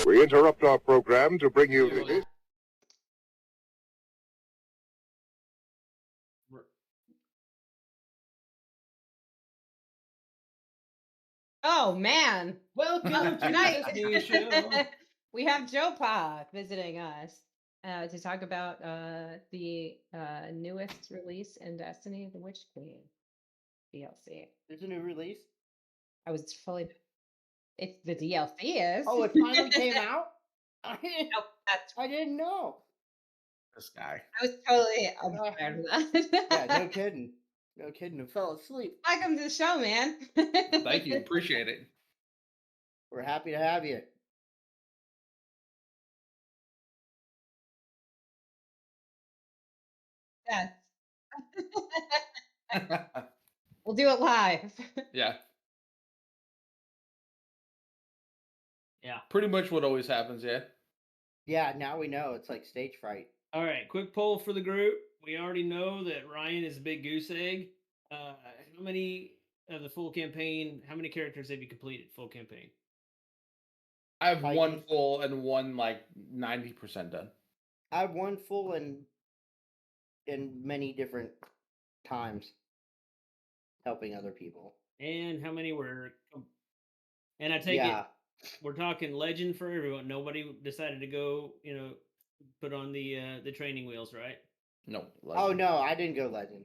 We interrupt our program to bring you this. Oh man! Welcome to the Destiny Show. We have Joe Pa visiting us to talk about the newest release in Destiny, the Witch Queen DLC. There's a new release. I was fully. It's the DLC is. Oh, it finally came out. Oh, that's. I didn't know. This guy. I was totally unprepared for that. Yeah, no kidding. No kidding. I fell asleep. Welcome to the show, man. Thank you. Appreciate it. We're happy to have you. Yes. We'll do it live. Yeah. Yeah. Pretty much what always happens, yeah. Yeah, now we know. It's like stage fright. All right, quick poll for the group. We already know that Ryan is a big goose egg. How many of the full campaign, how many characters have you completed full campaign? I have one full and one like 90% done. I have one full and in many different times helping other people. And how many were and I take it we're talking legend for everyone. Nobody decided to go, put on the training wheels, right? No. Legend. Oh no, I didn't go legend.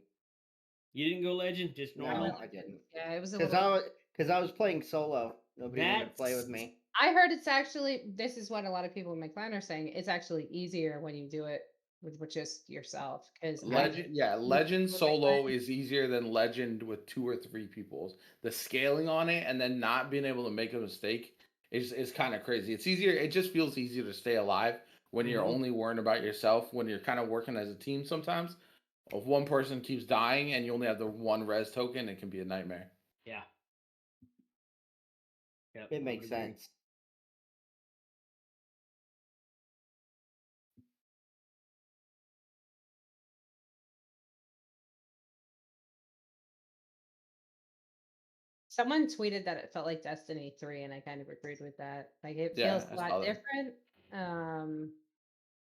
You didn't go legend, just normal. No, I didn't. Yeah, it was because I was playing solo. Nobody wanted to play with me. I heard it's actually, this is what a lot of people in my clan are saying. It's actually easier when you do it with just yourself. Because legend solo is easier than legend with 2 or 3 people. The scaling on it and then not being able to make a mistake is kind of crazy. It's easier. It just feels easier to stay alive when you're only worrying about yourself. When you're kind of working as a team, sometimes if one person keeps dying and you only have the one res token, it can be a nightmare. Yeah. Yep, it makes sense. Someone tweeted that it felt like Destiny 3, and I kind of agreed with that. Like it feels a lot different,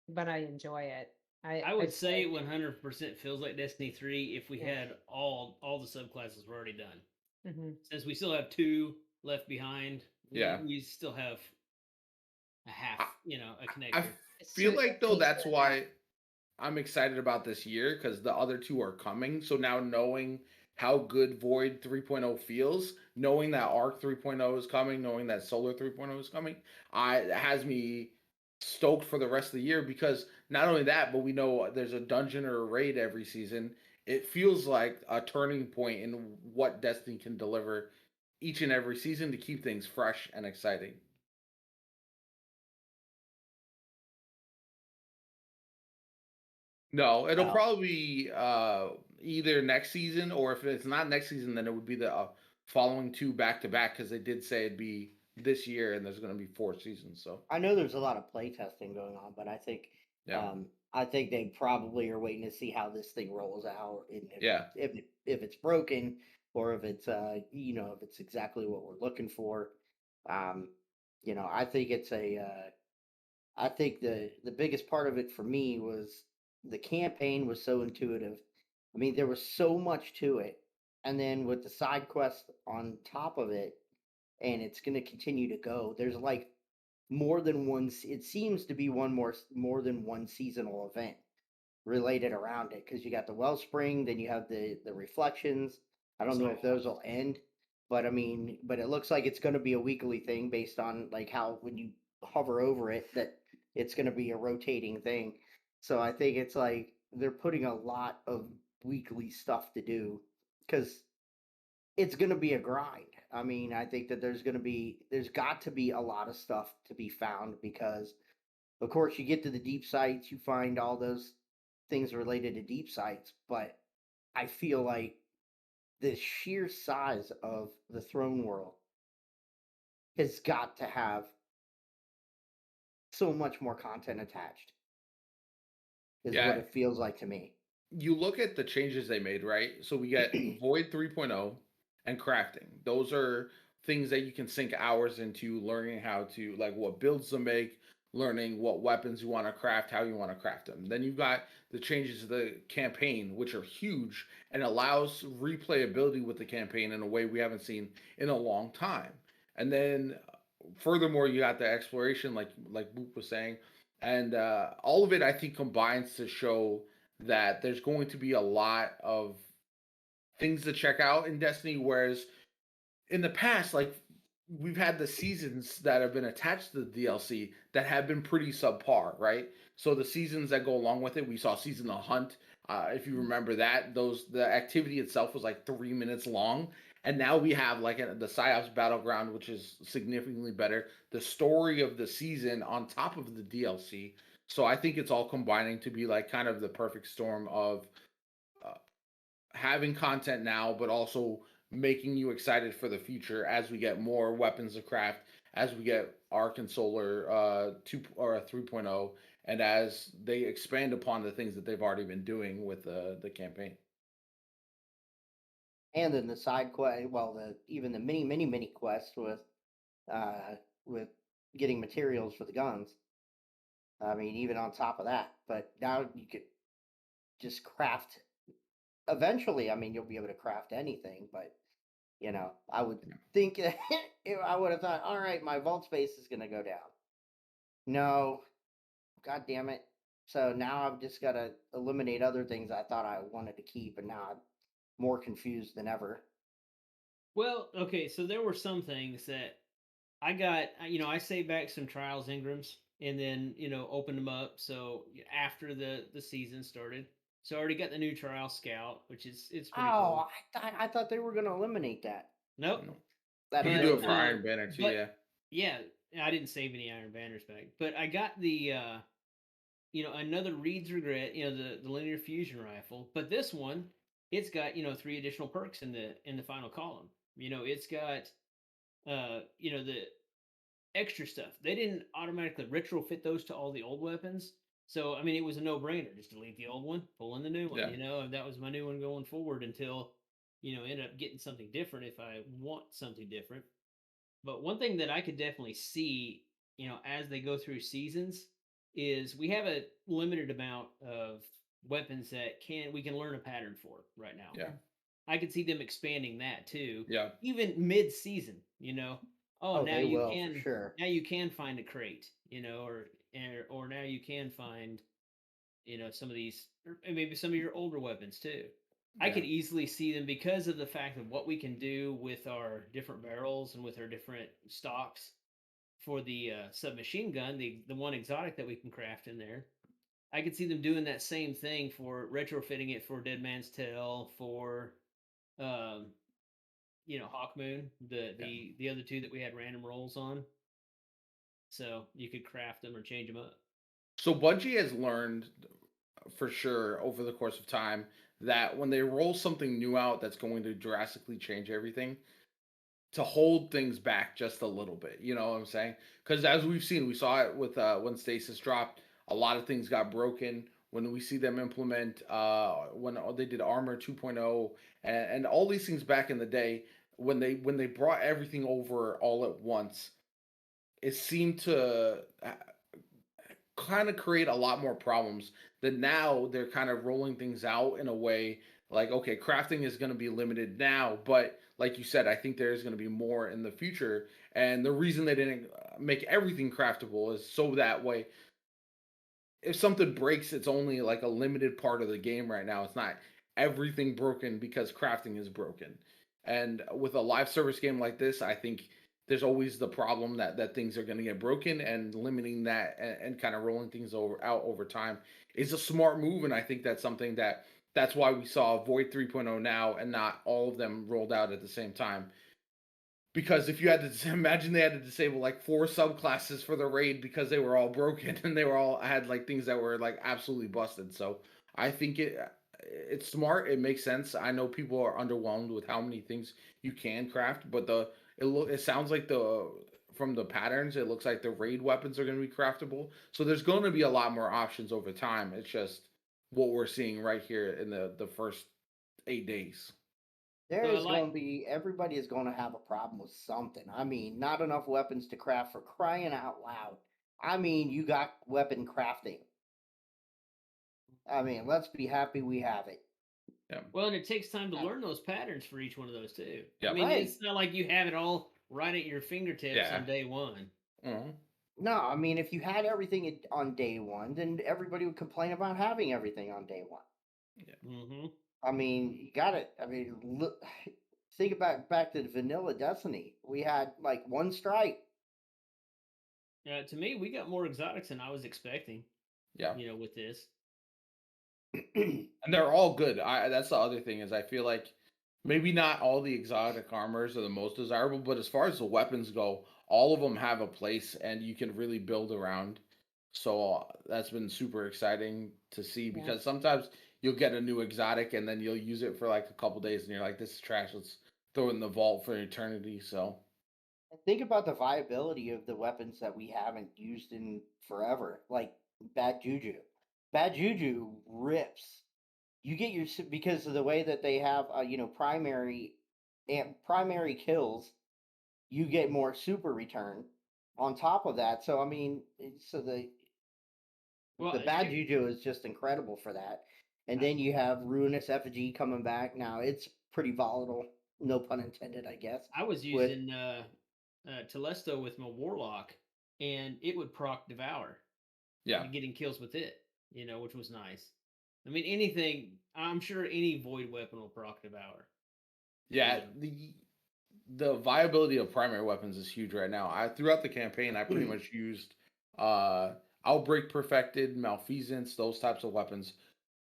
but I enjoy it. I would say 100% feels like Destiny 3 if we had all the subclasses were already done. Mm-hmm. Since we still have 2 left behind, we still have a half, a connector. I feel like though that's why I'm excited about this year, because the other 2 are coming. So now knowing how good Void 3.0 feels, knowing that Arc 3.0 is coming, knowing that Solar 3.0 is coming, it has me stoked for the rest of the year, because not only that, but we know there's a dungeon or a raid every season. It feels like a turning point in what Destiny can deliver each and every season to keep things fresh and exciting. No, it'll probably be either next season, or if it's not next season, then it would be the following 2 back-to-back, because they did say it'd be this year and there's going to be 4 seasons. So I know there's a lot of play testing going on, but I think I think they probably are waiting to see how this thing rolls out. If it's broken, or if it's if it's exactly what we're looking for. I think it's I think the biggest part of it for me was the campaign was so intuitive. I mean, there was so much to it, and then with the side quest on top of it, and it's going to continue to go. There's like more than one. It seems to be more than one seasonal event related around it, because you got the Wellspring, then you have the reflections. I don't know if those will end, but I mean, but it looks like it's going to be a weekly thing based on like how when you hover over it that it's going to be a rotating thing. So I think it's like they're putting a lot of weekly stuff to do, because it's going to be a grind. I mean, I think that there's got to be a lot of stuff to be found, because of course you get to the deep sites, you find all those things related to deep sites, but I feel like the sheer size of the throne world has got to have so much more content attached, is what it feels like to me. You look at the changes they made, right? So we get Void 3.0 and crafting. Those are things that you can sink hours into, learning how to, like, what builds to make, learning what weapons you want to craft, how you want to craft them. Then you've got the changes to the campaign, which are huge and allows replayability with the campaign in a way we haven't seen in a long time. And then furthermore, you got the exploration, like Boop was saying, and all of it I think combines to show that there's going to be a lot of things to check out in Destiny. Whereas in the past, like, we've had the seasons that have been attached to the DLC that have been pretty subpar, right? So the seasons that go along with it, we saw Season of Hunt. If you remember that, the activity itself was like 3 minutes long, and now we have like the PsyOps Battleground, which is significantly better. The story of the season on top of the DLC. So I think it's all combining to be like kind of the perfect storm of uh, having content now, but also making you excited for the future as we get more weapons to craft, as we get Arc and Solar 2 or 3.0, and as they expand upon the things that they've already been doing with the campaign. And then the side quest, well, even the mini quest with getting materials for the guns. I mean, even on top of that, but now you could just craft. Eventually, I mean, you'll be able to craft anything, but I would think I would have thought, all right, my vault space is going to go down. No, god damn it. So now I've just got to eliminate other things I thought I wanted to keep, and now I'm more confused than ever. Well, okay, so there were some things that I got, I saved back some trials Ingrams and then, opened them up. So after the season started, so I already got the new trial scout, which it's pretty cool. I thought they were going to eliminate that. Nope. That you can do it for Iron Banner too, yeah. Yeah, I didn't save any Iron Banners back, but I got the another Reed's Regret, the linear fusion rifle, but this one, it's got 3 additional perks in the final column. It's got the extra stuff. They didn't automatically retrofit those to all the old weapons. So, I mean, it was a no-brainer. Just delete the old one, pull in the new one. Yeah. And that was my new one going forward until, end up getting something different if I want something different. But one thing that I could definitely see, as they go through seasons is we have a limited amount of weapons that we can learn a pattern for right now. Yeah. I could see them expanding that too. Yeah. Even mid-season, now you can, for sure. Now you can find a crate, or now you can find, some of these, or maybe some of your older weapons too. Yeah. I could easily see them because of the fact of what we can do with our different barrels and with our different stocks for the submachine gun, the one exotic that we can craft in there. I could see them doing that same thing for retrofitting it for Dead Man's Tale, for Hawk Moon, the other 2 that we had random rolls on. So you could craft them or change them up. So Bungie has learned for sure over the course of time that when they roll something new out that's going to drastically change everything, to hold things back just a little bit. You know what I'm saying? Because as we've seen, we saw it with when Stasis dropped, a lot of things got broken. When we see them implement when they did Armor 2.0 and all these things back in the day, when they brought everything over all at once, it seemed to kind of create a lot more problems. That now they're kind of rolling things out in a way like, okay, crafting is going to be limited now, but like you said, I think there is going to be more in the future. And the reason they didn't make everything craftable is so that way, if something breaks, it's only like a limited part of the game right now. It's not everything broken because crafting is broken. And with a live service game like this, I think there's always the problem that things are going to get broken, and limiting that and kind of rolling things out over time is a smart move. And I think that's something that's why we saw Void 3.0 now and not all of them rolled out at the same time. Because if you had to imagine they had to disable like 4 subclasses for the raid because they were all broken and they were all had like things that were like absolutely busted. So I think it's smart. It makes sense. I know people are underwhelmed with how many things you can craft, but it sounds like from the patterns, it looks like the raid weapons are going to be craftable. So there's going to be a lot more options over time. It's just what we're seeing right here in the first 8 days. Everybody is going to have a problem with something. I mean, not enough weapons to craft, for crying out loud. I mean, you got weapon crafting. I mean, let's be happy we have it. Yeah. Well, and it takes time to learn those patterns for each one of those too. Yeah. I mean, Right. it's not like you have it all right at your fingertips on day one. Mm-hmm. No, I mean, if you had everything on day one, then everybody would complain about having everything on day one. Yeah. Mm-hmm. I mean, you got it. I mean, look, think about back to vanilla Destiny. We had like one strike. To me, we got more exotics than I was expecting. Yeah. You know, with this. And they're all good. That's the other thing is I feel like maybe not all the exotic armors are the most desirable, but as far as the weapons go, all of them have a place and you can really build around. So that's been super exciting to see because sometimes you'll get a new exotic and then you'll use it for like a couple days and you're like, this is trash. Let's throw it in the vault for eternity. So think about the viability of the weapons that we haven't used in forever, like Bad Juju. Bad Juju rips. You get your because of the way that they have, primary kills. You get more super return on top of that. So I mean, the Bad Juju is just incredible for that. And then you have Ruinous Effigy coming back. Now it's pretty volatile, no pun intended, I guess. I was using Telesto with my Warlock, and it would proc Devour. Yeah, getting kills with it, which was nice. I mean, anything. I'm sure any void weapon will proc Devour. Yeah, the viability of primary weapons is huge right now. Throughout the campaign, I pretty much used Outbreak Perfected, Malfeasance, those types of weapons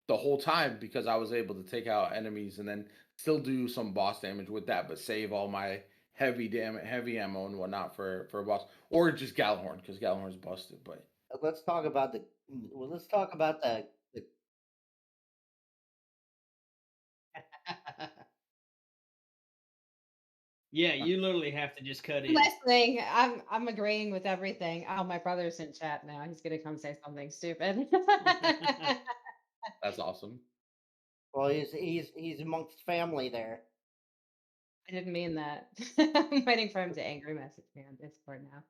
the whole time because I was able to take out enemies and then still do some boss damage with that, but save all my heavy ammo and whatnot for a boss, or just Gallahorn because Gallahorn's busted. But let's talk about the Yeah, you literally have to just cut in. Listening, I'm agreeing with everything. Oh, my brother's in chat now. He's gonna come say something stupid. that's awesome. Well, he's amongst family there. I didn't mean that. I'm waiting for him to angry message me on Discord now.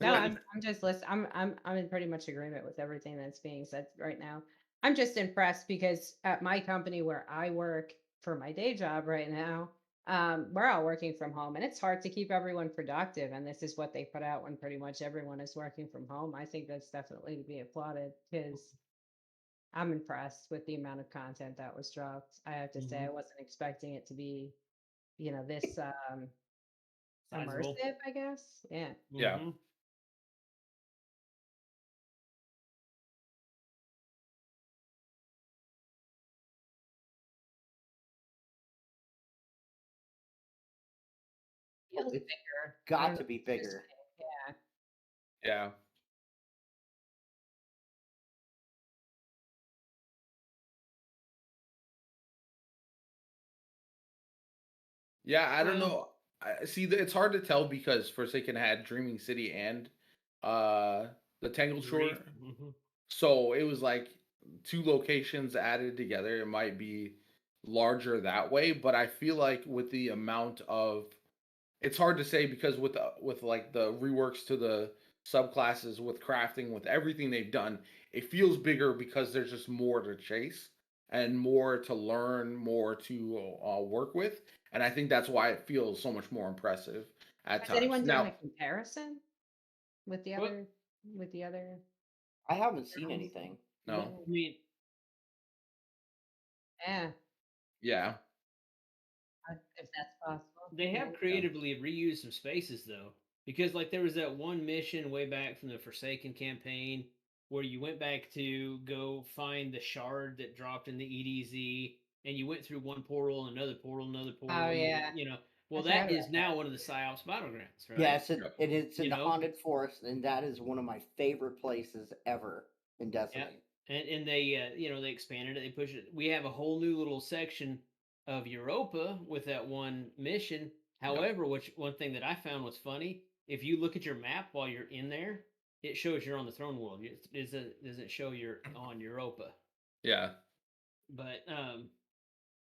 No, I'm just listening. I'm in pretty much agreement with everything that's being said right now. I'm just impressed because at my company where I work for my day job right now, we're all working from home and it's hard to keep everyone productive. And this is what they put out when pretty much everyone is working from home. I think that's definitely to be applauded because I'm impressed with the amount of content that was dropped. I have to say I wasn't expecting it to be, this Sizable. immersive, I guess. Yeah. Yeah. Feels It's bigger. got to be bigger. Yeah. Yeah. Yeah, I don't know. I see that it's hard to tell because Forsaken had Dreaming City and the Tangled Shore. So it was like two locations added together. It might be larger that way, but I feel like with the amount of it's hard to say because with like the reworks to the subclasses with crafting with everything they've done, it feels bigger because there's just more to chase and more to learn, more to work with, and I think that's why it feels so much more impressive at Has times. anyone done Now, a comparison with the other I haven't seen anything. no. I mean, yeah. Yeah. If that's possible. They have creatively reused some spaces though, because like there was that one mission way back from the Forsaken campaign where you went back to go find the shard that dropped in the EDZ, and you went through one portal, another portal, another portal. Oh yeah. Well, that is now one of the PsyOps battlegrounds, right? Yes, it's in the haunted forest, and that is one of my favorite places ever in Destiny. And they they expanded it, they pushed it. We have a whole new little section of Europa with that one mission. However, one thing that I found was funny, if you look at your map while you're in there, it shows you're on the throne world. It doesn't show you're on Europa. Yeah. But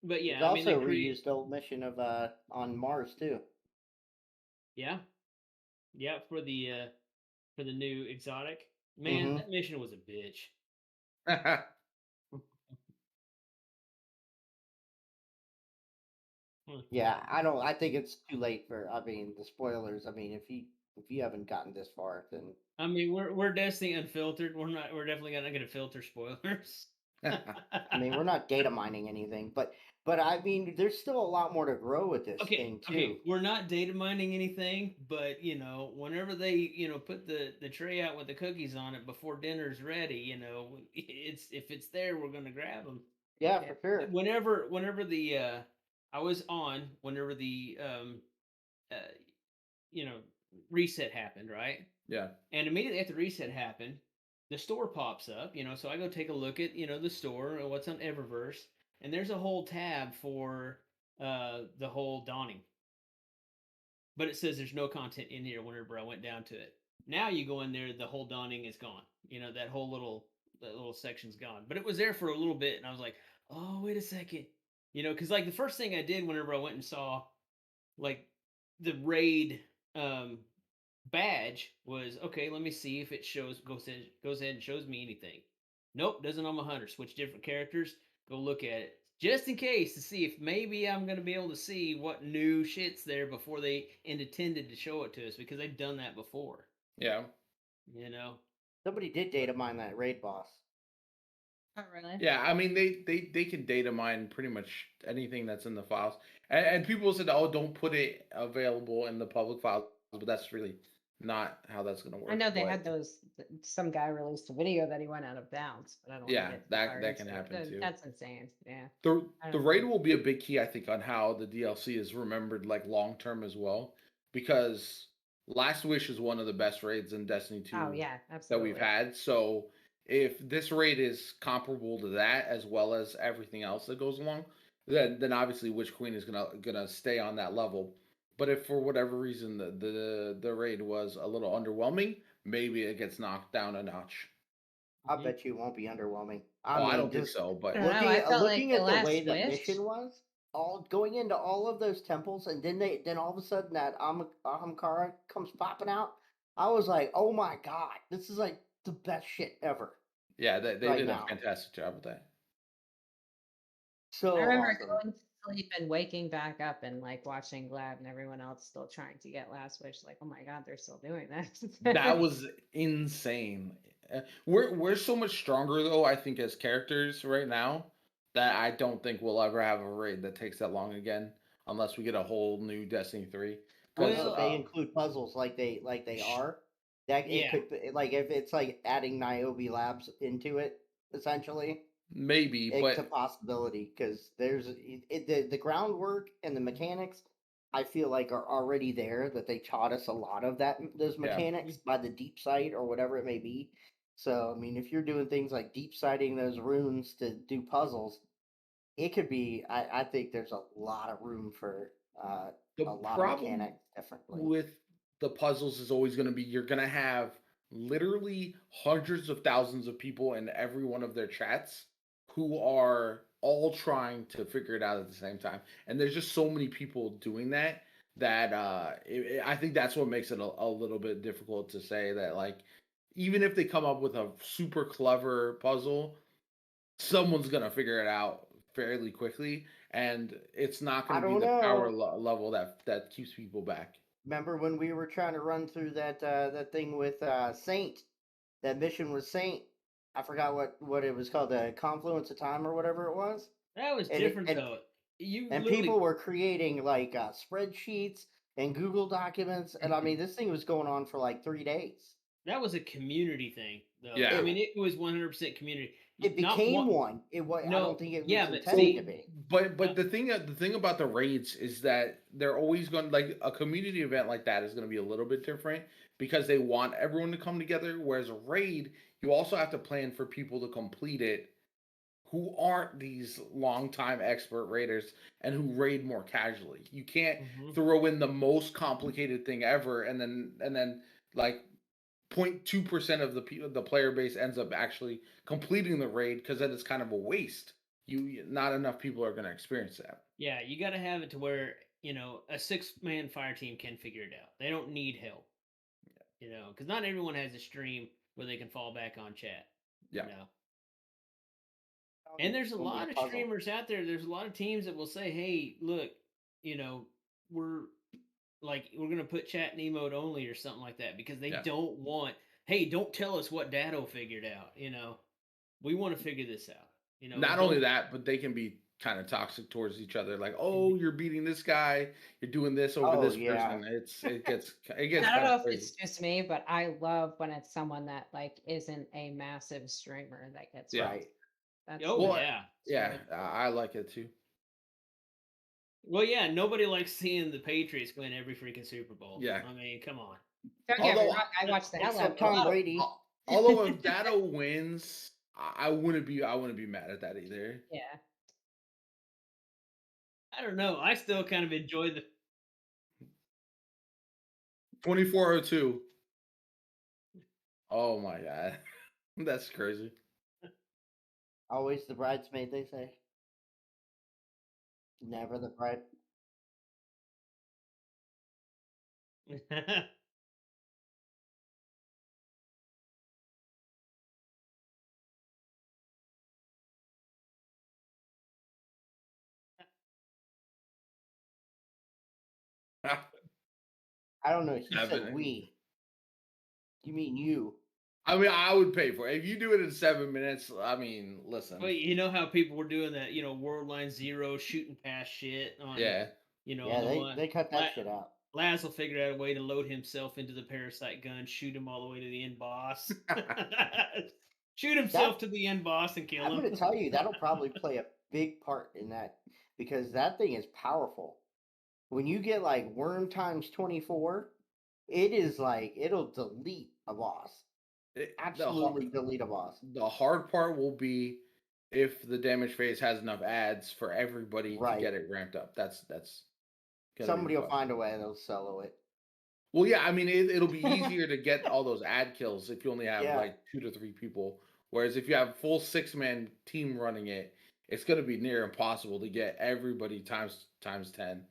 But yeah, There's I mean, they also a create. reused old mission of on Mars too. Yeah, yeah, for the new exotic. Man, Mm-hmm. that mission was a bitch. Yeah, I think it's too late for. I mean, the spoilers. I mean, if you haven't gotten this far, then I mean, we're Destiny Unfiltered. We're definitely not gonna filter spoilers. I mean, we're not data mining anything, but I mean, there's still a lot more to grow with this thing too. Okay, we're not data mining anything, but whenever they put the tray out with the cookies on it before dinner's ready, it's if it's there, we're gonna grab them. Yeah, for sure. Whenever the I was on whenever the uh reset happened, right? Yeah. And immediately after reset happened, the store pops up, so I go take a look at, the store or what's on Eververse, and there's a whole tab for the whole dawning. But it says there's no content in here whenever I went down to it. Now you go in there, the whole dawning is gone. That whole little section's gone. But it was there for a little bit, and I was like, oh, wait a second. Because like the first thing I did whenever I went and saw like the raid badge was, okay, let me see if it goes ahead and shows me anything. Nope, doesn't on my hunter. Switch different characters, go look at it. Just in case to see if maybe I'm gonna be able to see what new shit's there before they intended to show it to us, because they've done that before. Yeah. Somebody did data mine that raid boss. Oh, really? Yeah, I mean they can data mine pretty much anything that's in the files, and people said, "Oh, don't put it available in the public files," but that's really not how that's going to work. I know they but, had those. Some guy released a video that he went out of bounds, but I don't want to Yeah, get too that far that can into it. happen too. That's insane. Yeah. I The don't raid know. will be a big key, I think, on how the DLC is remembered like long term as well, because Last Wish is one of the best raids in Destiny Oh 2 yeah, that we've absolutely. had. So if this raid is comparable to that as well as everything else that goes along, then obviously Witch Queen is gonna stay on that level. But if for whatever reason the raid was a little underwhelming, maybe it gets knocked down a notch. I bet you it won't be underwhelming. Oh, I mean, don't think just so, I but don't know. I felt like looking the at the way last the wish. mission was, all going into all of those temples, and then all of a sudden that Ahamkara comes popping out. I was like, oh my god, this is like the best shit ever. yeah, they right did now. a fantastic job with that. So I remember awesome. going to sleep and waking back up and like watching Glad and everyone else still trying to get Last Wish. Like, oh my god, they're still doing this. That was insane. We're so much stronger though, I think, as characters right now, that I don't think we'll ever have a raid that takes that long again, unless we get a whole new Destiny 3. Well, if they include puzzles like they are, that Yeah. it could like if it's like adding Niobe Labs into it, essentially. Maybe, It's a but possibility because there's the groundwork and the mechanics. I feel like are already there. That they taught us a lot of those mechanics by the deep sight or whatever it may be. So I mean, if you're doing things like deep sighting those runes to do puzzles, it could be. I think there's a lot of room for the a lot of problem mechanics differently. with the puzzles is always going to be you're going to have literally hundreds of thousands of people in every one of their chats who are all trying to figure it out at the same time, and there's just so many people doing that I think that's what makes it a little bit difficult to say that, like, even if they come up with a super clever puzzle, someone's gonna figure it out fairly quickly, and it's not I gonna be don't the power know. level that keeps people back. Remember when we were trying to run through that thing with Saint? That mission was Saint. I forgot what it was called, the Confluence of Time or whatever it was. That was And different though. You and literally people were creating like spreadsheets and Google documents, and I mean this thing was going on for like 3 days. that was a community thing though. Yeah. I mean, it was 100% community. It Not became one. one. It was. I No, don't think it was yeah, but intended see, to be. But the thing about the raids is that they're always going, like, a community event like that is going to be a little bit different because they want everyone to come together. Whereas a raid, you also have to plan for people to complete it who aren't these longtime expert raiders and who raid more casually. You can't throw in the most complicated thing ever and then like 0.2% of the player base ends up actually completing the raid, because then it's kind of a waste. not enough people are going to experience that. Yeah, you got to have it to where a 6-man fire team can figure it out. They don't need help. Because not everyone has a stream where they can fall back on chat. Yeah. And there's a lot of streamers out there. There's a lot of teams that will say, "Hey, look, we're going to put chat in emote only or something like that because they don't want. Hey, don't tell us what Dado figured out. We want to figure this out. Not only that, but they can be kind of toxic towards each other. Like, oh, you're beating this guy. You're doing this over this person. It gets. I don't know if it's just me, but I love when it's someone that isn't a massive streamer that gets right. That's yeah. I like it too. Well, yeah, nobody likes seeing the Patriots win every freaking Super Bowl. Yeah, I mean, come on. Don't get me wrong, I watched the hell out of Tom Brady. Although if Dado wins, I wouldn't be mad at that either. Yeah. I don't know. I still kind of enjoy the 2402. Oh my god. That's crazy. Always the bridesmaid, they say. Never the bride. I don't know. He said we. You mean you? I mean, I would pay for it. If you do it in 7 minutes, I mean, listen. Well, you know how people were doing that, World Line Zero shooting past shit on, they cut that shit out. Laz will figure out a way to load himself into the parasite gun, shoot him all the way to the end boss. Shoot himself to the end boss and kill him. I'm going to tell you, that'll probably play a big part in that because that thing is powerful. When you get like worm times 24, it is like, it'll delete a boss. Absolutely delete a boss. The hard part will be if the damage phase has enough ads for everybody to get it ramped up. That's somebody will find a way, they'll solo it. Well, yeah, I mean, it'll be easier to get all those ad kills if you only have like 2 to 3 people. Whereas if you have a full 6-man team running it, it's going to be near impossible to get everybody times 10.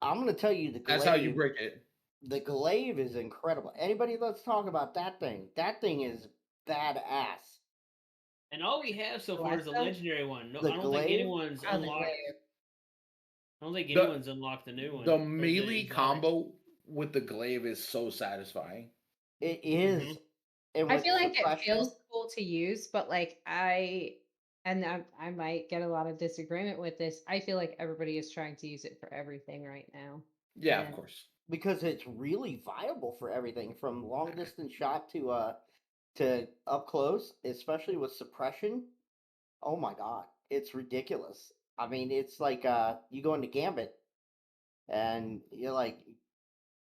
I'm going to tell you the glaive. That's how you break it. The glaive is incredible. Anybody, let's talk about that thing. That thing is badass. And all we have so far is a legendary one. No, I don't think anyone's unlocked. I don't think anyone's unlocked the new one. The melee combo with the glaive is so satisfying. It is. Mm-hmm. I feel like it feels cool to use, but I might get a lot of disagreement with this. I feel like everybody is trying to use it for everything right now. Yeah, of course. Because it's really viable for everything from long distance shot to up close, especially with suppression. Oh my god, it's ridiculous. I mean, it's like you go into Gambit and you're like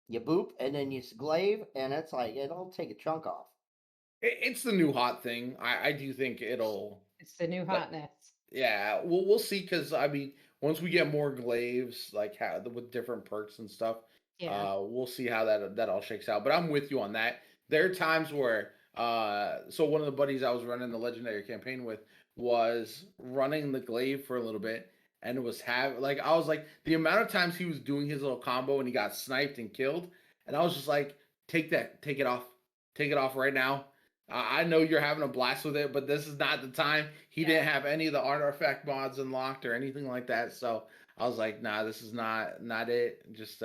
you boop and then you glaive and it's like it'll take a chunk off. It's the new hot thing. I do think it's the new hotness. Yeah, we'll see because I mean once we get more glaives like with different perks and stuff, we'll see how that all shakes out. But I'm with you on that. There are times where so one of the buddies I was running the legendary campaign with was running the glaive for a little bit, and it was I was like the amount of times he was doing his little combo and he got sniped and killed, and I was just like, take it off right now. I know you're having a blast with it, but this is not the time. He didn't have any of the artifact mods unlocked or anything like that, so I was like, nah, this is not it. Just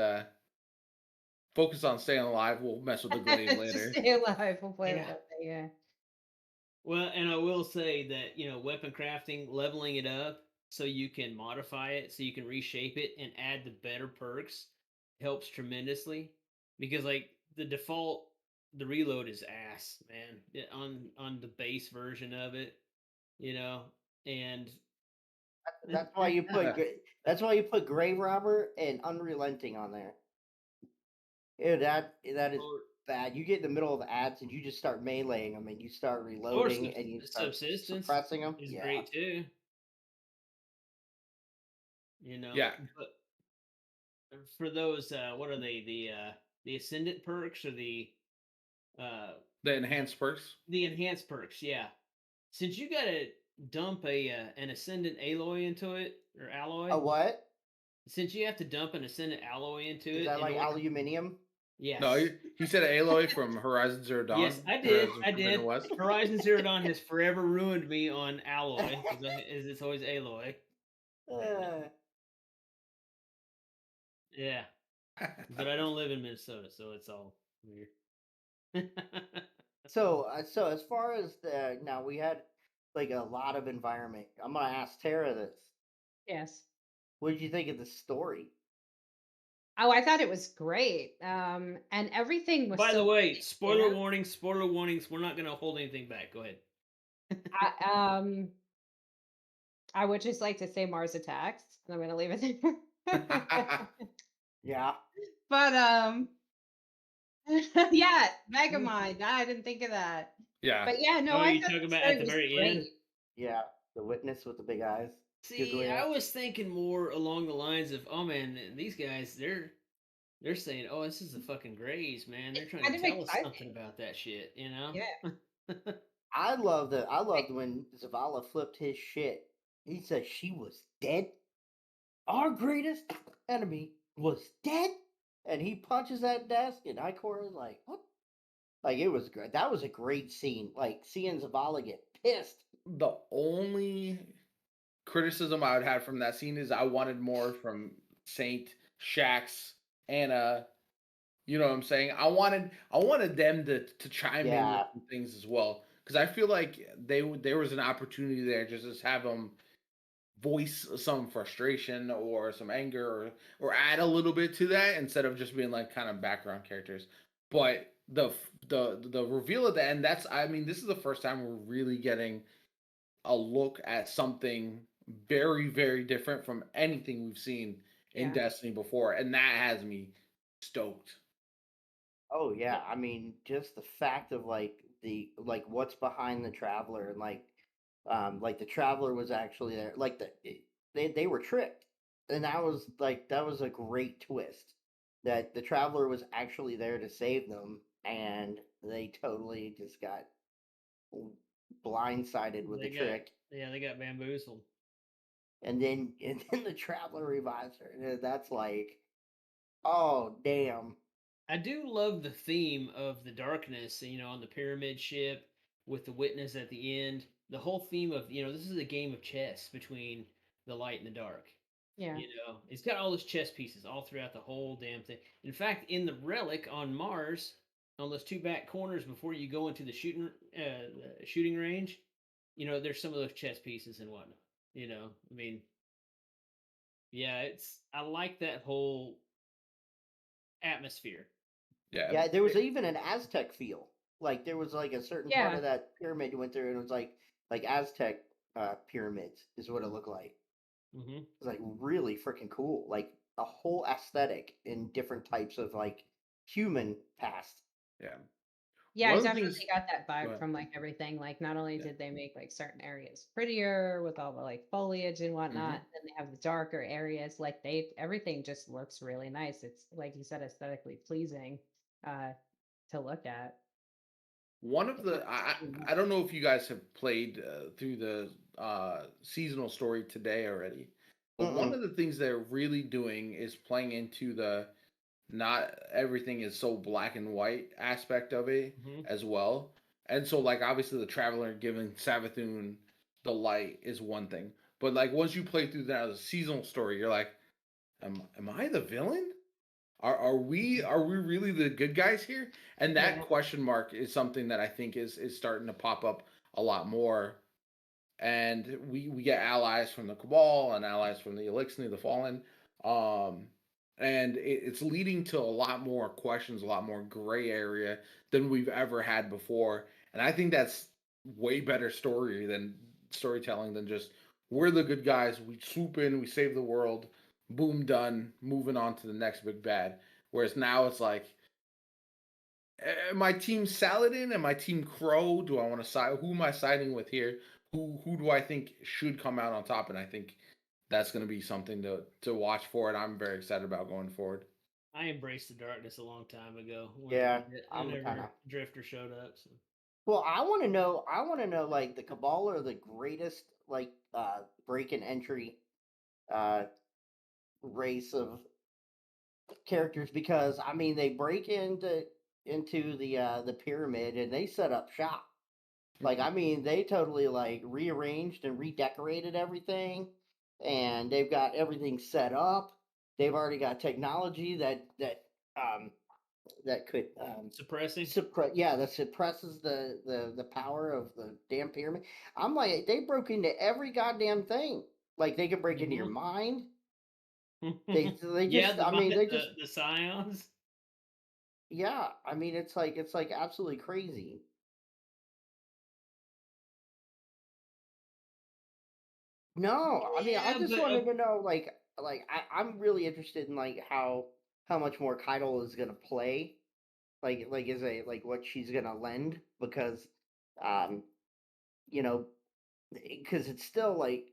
focus on staying alive. We'll mess with the glaive later. Just stay alive. We'll play with it. Yeah. Well, and I will say that weapon crafting, leveling it up so you can modify it, so you can reshape it and add the better perks helps tremendously. Because the default, the reload is ass, man. On the base version of it, and that's why you put Grave Robber and Unrelenting on there. Yeah, that is bad. You get in the middle of ads and you just start meleeing them and you start reloading and you start suppressing them. Is great too. Yeah. But for those, what are they? The Ascendant perks or the The enhanced perks. The enhanced perks, yeah. Since you gotta dump an ascendant alloy into it or alloy. A what? Since you have to dump an ascendant alloy into Is it. that like aluminium? Yes. No, he said Aloy from Horizon Zero Dawn. Yes, I did. Horizon Zero Dawn has forever ruined me on alloy, as it's always Aloy. Yeah. But I don't live in Minnesota, so it's all weird. So as far as now we had like a lot of environment. I'm gonna ask Tara this. Yes. What did you think of the story? Oh, I thought it was great. And everything was By the so way, creative. spoiler warnings. We're not going to hold anything back. Go ahead. I would just like to say Mars attacks, and I'm going to leave it there. Yeah. But yeah, Megamind. I didn't think of that. Yeah. But yeah, no, Oh, I you thought talking the about story at the was very great. end? Yeah, the witness with the big eyes. See, I was thinking more along the lines of, oh man, these guys, they're saying, oh, this is the fucking Grays, man. They're trying to tell us something about that shit, you know? Yeah. I loved when Zavala flipped his shit. He said she was dead. Our greatest enemy was dead, and he punches that desk, and Icor is like, "What?" Like it was great. That was a great scene. Like seeing Zavala get pissed. The only criticism I would have from that scene is I wanted more from Saint, Shax, Anna. You know what I'm saying? I wanted them to chime in with some things as well, because I feel like there was an opportunity there just to have them voice some frustration or some anger or add a little bit to that instead of just being like kind of background characters. But the reveal at the end, this is the first time we're really getting a look at something very, very different from anything we've seen in Destiny before, and that has me stoked. Oh yeah, I mean, just the fact of like what's behind the Traveler, and like the Traveler was actually there. Like they were tricked, and that was a great twist. That the Traveler was actually there to save them, and they totally just got blindsided with the trick. Yeah, they got bamboozled. And then the Traveler revives her, and that's like, oh damn. I do love the theme of the darkness, on the pyramid ship with the witness at the end. The whole theme of, this is a game of chess between the light and the dark. Yeah. It's got all those chess pieces all throughout the whole damn thing. In fact, in the relic on Mars, on those two back corners before you go into the shooting range, there's some of those chess pieces and whatnot. I mean, yeah, I like that whole atmosphere. Yeah, there was even an Aztec feel. Like there was like a certain part of that pyramid you went through, and it was like Aztec pyramids is what it looked like. Mm-hmm. It was like really freaking cool. Like a whole aesthetic in different types of like human past. Yeah. Yeah, I definitely got that vibe from like everything. Like not only did they make like certain areas prettier with all the like foliage and whatnot, then they have the darker areas. Like everything just looks really nice. It's like you said, aesthetically pleasing to look at. One of the I don't know if you guys have played through the seasonal story today already, but one of the things they're really doing is playing into the not everything is so black and white aspect of it as well. And so like obviously the Traveler giving Savathun the light is one thing. But like once you play through that as a seasonal story, you're like, am I the villain? Are we really the good guys here? And that question mark is something that I think is starting to pop up a lot more. And we get allies from the Cabal and allies from the Elixir, the Fallen. And it's leading to a lot more questions, a lot more gray area than we've ever had before. And I think that's way better storytelling than just we're the good guys, we swoop in, we save the world, boom, done, moving on to the next big bad. Whereas now it's like, am I team Saladin? Am I team Crow? Do I want to side? Who am I siding with here? Who do I think should come out on top? And I think that's going to be something to watch for, and I'm very excited about going forward. I embraced the darkness a long time ago. Yeah, I'm Whenever kind of. Drifter showed up. So. Well, I want to know. I want to know, like, the Cabal are the greatest, like, break and entry, race of characters, because I mean they break into the pyramid and they set up shop. Like, I mean, they totally like rearranged and redecorated everything, and they've got everything set up. They've already got technology um that could Suppressing. that suppresses the power of the damn pyramid. I'm like, they broke into every goddamn thing. Like, they could break into your mind. They Yeah, just, I mean, they just, the scions. yeah. I mean, it's like absolutely crazy. No, I mean, I Yeah, just but wanted to know, I'm really interested in like how much more Keitel is gonna play, like is a like what she's gonna lend, because, um, you know, because it's still like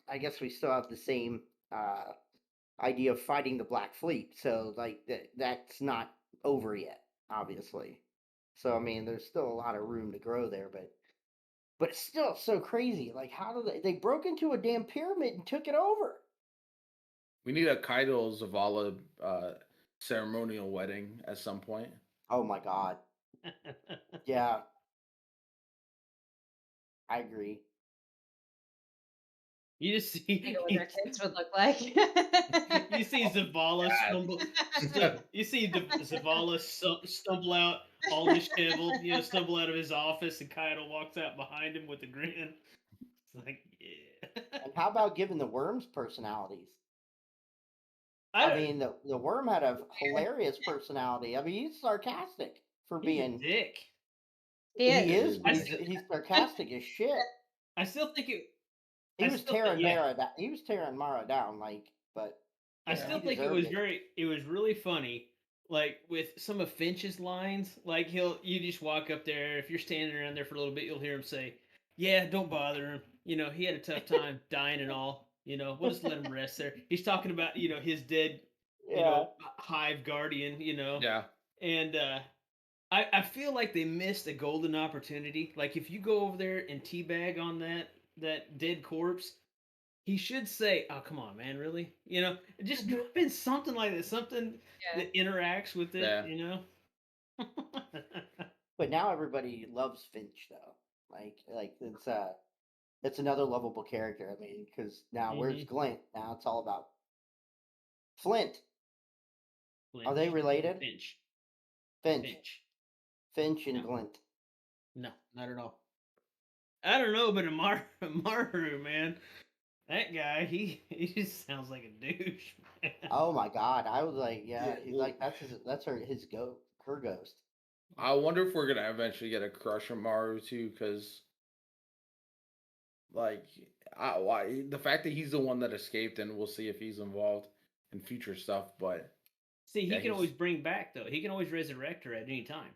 I guess we still have the same idea of fighting the Black Fleet, so like that's not over yet, obviously. So I mean, there's still a lot of room to grow there, but it's still so crazy. Like, how do they broke into a damn pyramid and took it over? We need a Kaido Zavala ceremonial wedding at some point. Oh my god. Yeah, I agree. you just I know what see their kids would look like. you see Zavala you see Zavala stumble out all disheveled, stumble out of his office, and Kaido walks out behind him with a grin. It's like, yeah. And how about giving the worms personalities? I I don't. mean, the worm had a hilarious personality. I mean, he's sarcastic for He's a being. dick. He He is. is, but I he's still, he's sarcastic as shit. I still think it. He I was still tearing yeah. Mara. He was tearing Mara down, like, but I Yeah. still he think it deserved was it. it was really funny, like with some of Finch's lines. Like you just walk up there. If you're standing around there for a little bit, you'll hear him say, "Yeah, don't bother him. He had a tough time dying and all. We'll just let him rest there." He's talking about his dead, Yeah. hive guardian. Yeah. And I feel like they missed a golden opportunity. Like if you go over there and teabag on that dead corpse, he should say, "Oh, come on, man, really?" Just drop in something like that, something Yeah. that interacts with it. Yeah. But now everybody loves Finch, though. Like it's another lovable character. I mean, because now where's Glint? Now it's all about Flint. Are they related? Finch. Finch. Finch and No, Glint. no, not at all. I don't know, but Amaru, man, that guy, he just sounds like a douche. Man. Oh my god! I was like, Yeah, yeah, he's like that's his her ghost. I wonder if we're gonna eventually get a crush on Maru too, because like, the fact that he's the one that escaped, and we'll see if he's involved in future stuff. But See, he yeah, can always bring back though. He can always resurrect her at any time.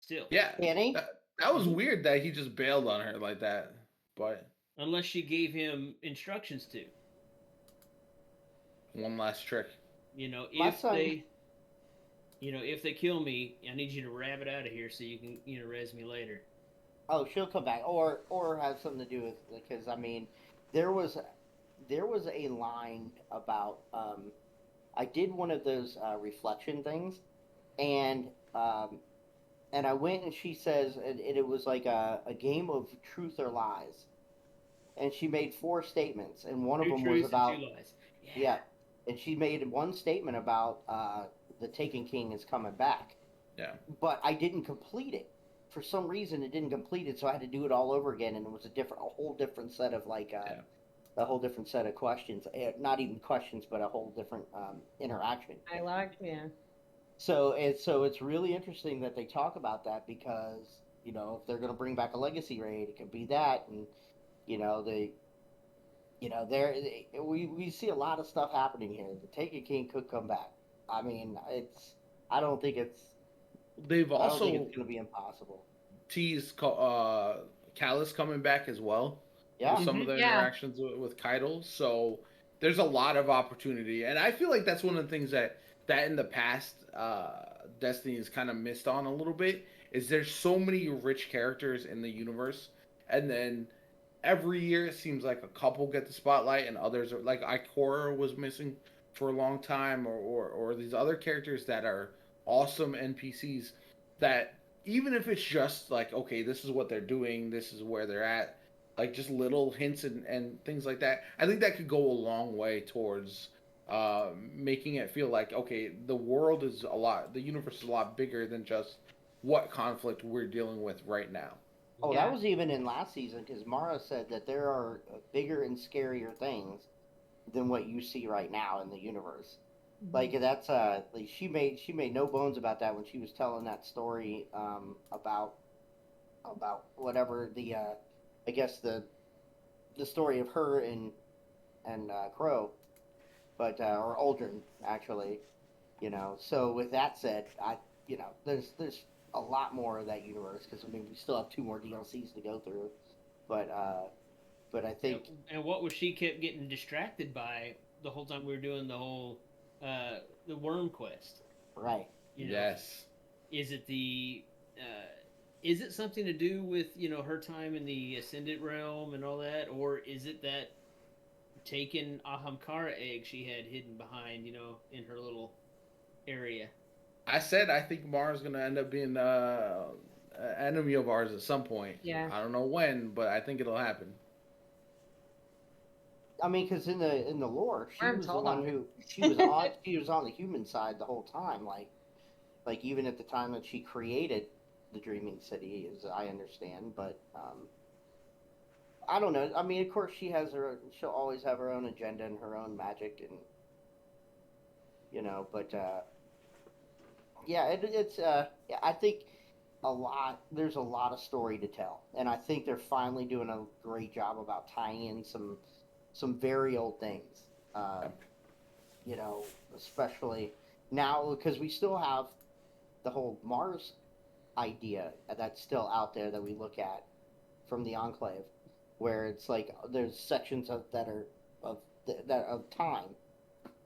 Still, yeah, Can he? that was weird that he just bailed on her like that. But unless she gave him instructions to. one last trick. My If son. if they kill me, I need you to wrap it out of here so you can, res me later. Oh, she'll come back, or have something to do with, because I mean, there was a line about I did one of those reflection things, and I went, and she says, and it was like a game of truth or lies, and she made 4 statements, and one of Two them was truths and about, 2 lies. yeah, and she made one statement about the Taken King is coming back. Yeah. But I didn't complete it. For some reason, it didn't complete it, so I had to do it all over again, and it was a whole different set of a whole different set of questions. Not even questions, but a whole different interaction. Yeah. So it's really interesting that they talk about that, because if they're going to bring back a legacy raid, it could be that, and we see a lot of stuff happening here. The Taken King could come back. I mean, I don't think it's They've I don't think also it's going to be impossible. teased Callus coming back as well. Yeah. With some of the Yeah. interactions with Keitel. So there's a lot of opportunity, and I feel like that's one of the things that in the past Destiny has kind of missed on a little bit. Is there's so many rich characters in the universe, and then every year it seems like a couple get the spotlight, and others are like Ikora was missing for a long time, or these other characters that are awesome NPCs that even if it's just like, okay, this is what they're doing, this is where they're at, like just little hints and things like that, I think that could go a long way towards making it feel like, okay, the universe is a lot bigger than just what conflict we're dealing with right now. Oh, that was even in last season, because Mara said that there are bigger and scarier things than what you see right now in the universe. Like that's like she made no bones about that when she was telling that story about whatever the I guess the story of her and Crow, but or Aldrin actually, you know. So with that said, there's a lot more of that universe, because I mean we still have 2 more DLCs to go through, but I think. And what was she kept getting distracted by the whole time we were doing the whole the worm quest? Right. You know, Yes. Is it is it something to do with her time in the Ascendant realm and all that, or is it that taken Ahamkara egg she had hidden behind in her little area? I think Mara's gonna end up being an enemy of ours at some point. Yeah. I don't know when, but I think it'll happen. I mean, because in the lore, she was the one who she was on the human side the whole time. Like even at the time that she created the Dreaming City, as I understand. But I don't know. I mean, of course, she'll always have her own agenda and her own magic, and But yeah, it's I think there's a lot of story to tell, and I think they're finally doing a great job about tying in some very old things. Especially now, because we still have the whole Mars idea that's still out there that we look at from the Enclave, where it's like there's sections of time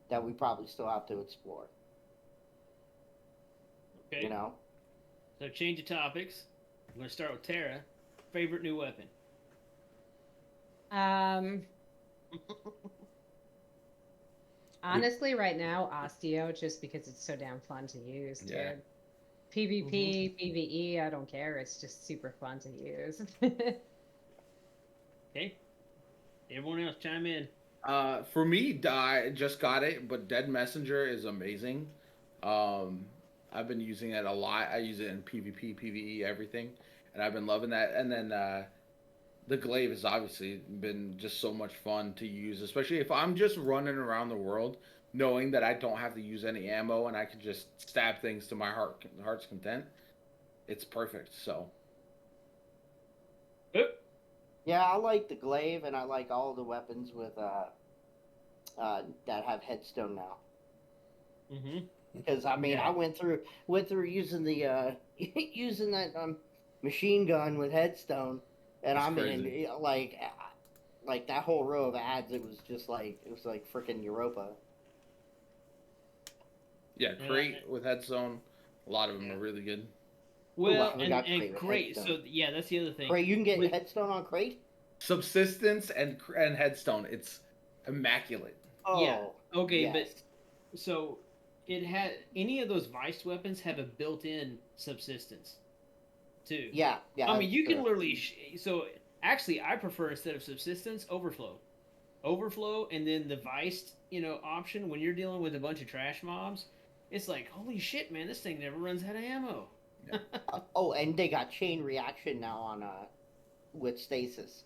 that we probably still have to explore. Okay. So change of topics. I'm going to start with Tara. Favorite new weapon? Honestly, right now, Osteo, just because it's so damn fun to use, dude. Yeah. PvP, PvE, I don't care. It's just super fun to use. Okay. Everyone else chime in. For me, I just got it, but Dead Messenger is amazing. I've been using it a lot. I use it in PvP, PvE, everything, and I've been loving that. And then the glaive has obviously been just so much fun to use, especially if I'm just running around the world, knowing that I don't have to use any ammo and I can just stab things to my heart's content. It's perfect. So. Yeah, I like the glaive, and I like all the weapons with that have headstone now. Because I mean, I went through using the using that machine gun with headstone, and I mean, like that whole row of ads, it was like freaking Europa. Yeah, crate with headstone. A lot of them are really good. Well, and crate. So yeah, that's the other thing. Crate, you can get headstone on crate. Subsistence and headstone, it's immaculate. Oh, yeah. Okay, yes. But so it had any of those Vice weapons have a built-in subsistence, too. Yeah. I mean, you can literally. So actually, I prefer, instead of subsistence, overflow, and then the Vice, option when you're dealing with a bunch of trash mobs. It's like, holy shit, man! This thing never runs out of ammo. Yeah. Oh, and they got chain reaction now on with stasis.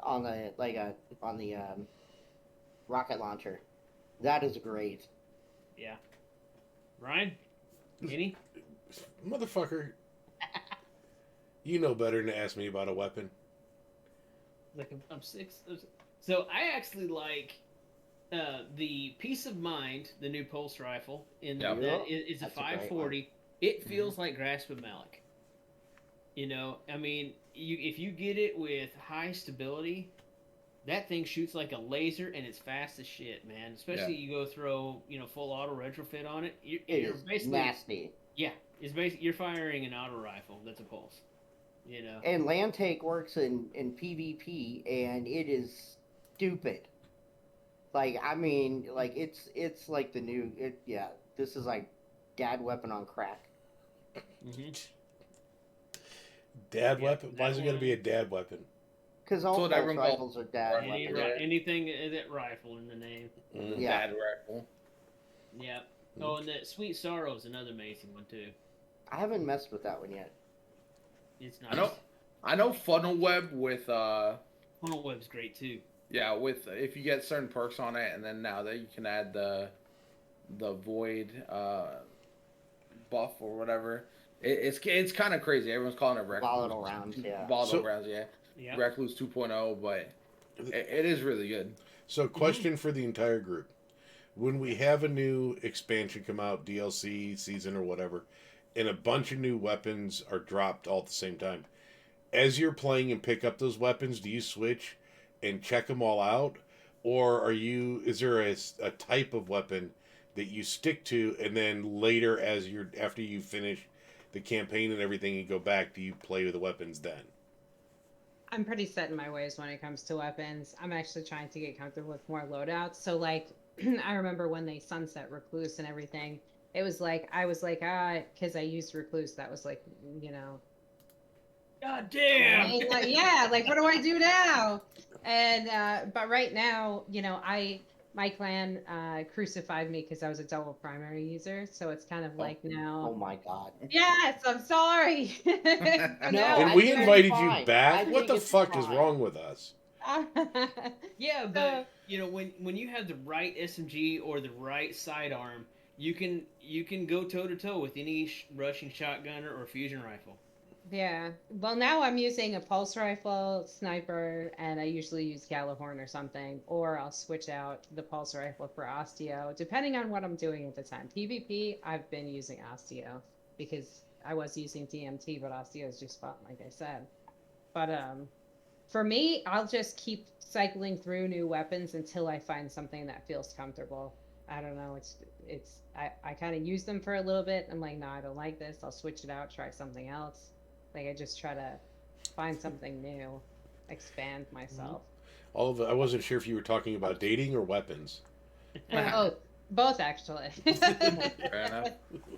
On the rocket launcher. That is great. Yeah. Ryan? Any? Motherfucker. You know better than to ask me about a weapon. Like, I'm 6. So I actually like the Peace of Mind, the new pulse rifle. It's a 540. It feels like Grasp of Malik. I mean, if you get it with high stability, that thing shoots like a laser and it's fast as shit, man. Especially you go throw, full auto retrofit on it. You're basically nasty. Yeah, it's basically you're firing an auto rifle that's a pulse. And land take works in PvP, and it is stupid. Like, I mean, like it's like the new this is like dad weapon on crack. Mm-hmm. Dad weapon? Why is it going to be a dad weapon? Because all pulse rifles are dad weapons. Anything that rifle in the name. Dad rifle. Yep. Oh, and the Sweet Sorrow is another amazing one too. I haven't messed with that one yet. It's nice. I know Funnel Web with Funnel Web's great too. Yeah, with if you get certain perks on it, and then now that you can add the Void buff or whatever. It's kind of crazy. Everyone's calling it Recluse. Volatile rounds, yeah. Volatile rounds, yeah. Recluse 2.0, but it is really good. So, question for the entire group. When we have a new expansion come out, DLC, season, or whatever, and a bunch of new weapons are dropped all at the same time, as you're playing and pick up those weapons, do you switch and check them all out? Or is there a type of weapon that you stick to, and then later, after you finish the campaign and everything, you go back, do you play with the weapons then? I'm pretty set in my ways when it comes to weapons. I'm actually trying to get comfortable with more loadouts. So, like, I remember when they sunset Recluse and everything, it was like, I was like, because I used Recluse, that was like, God damn! Like, what do I do now? And, but right now, my clan crucified me because I was a double primary user, so it's kind of like now. Oh my god. Yes, I'm sorry. And we invited you back. What the fuck is wrong with us? Yeah, but when you have the right SMG or the right sidearm, you can go toe to toe with any Russian shotgunner or fusion rifle. Yeah. Well, now I'm using a pulse rifle, sniper, and I usually use Gallahorn or something, or I'll switch out the pulse rifle for Osteo, depending on what I'm doing at the time. PvP, I've been using Osteo because I was using DMT, but Osteo is just fun, like I said. But for me, I'll just keep cycling through new weapons until I find something that feels comfortable. I don't know. I kind of use them for a little bit. I'm like, no, I don't like this. I'll switch it out, try something else. Like, I just try to find something new, expand myself. I wasn't sure if you were talking about dating or weapons. Both actually. Fair enough.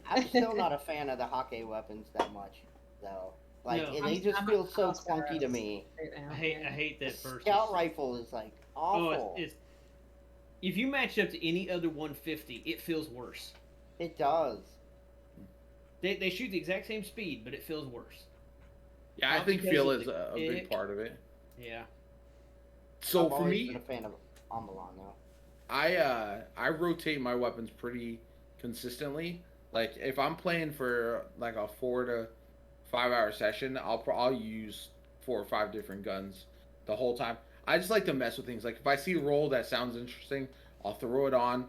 I'm still not a fan of the Hake weapons that much, though. Like, they just feel so clunky to me. I hate that first. Scout rifle is like awful. If you match up to any other 150, it feels worse. It does. They shoot the exact same speed, but it feels worse. Yeah, I think feel is a big part of it. Yeah. So I've for me, been a fan of Ambalon though. I rotate my weapons pretty consistently. Like if I'm playing for like a 4 to 5 hour session, I'll use 4 or 5 different guns the whole time. I just like to mess with things. Like if I see a roll that sounds interesting, I'll throw it on.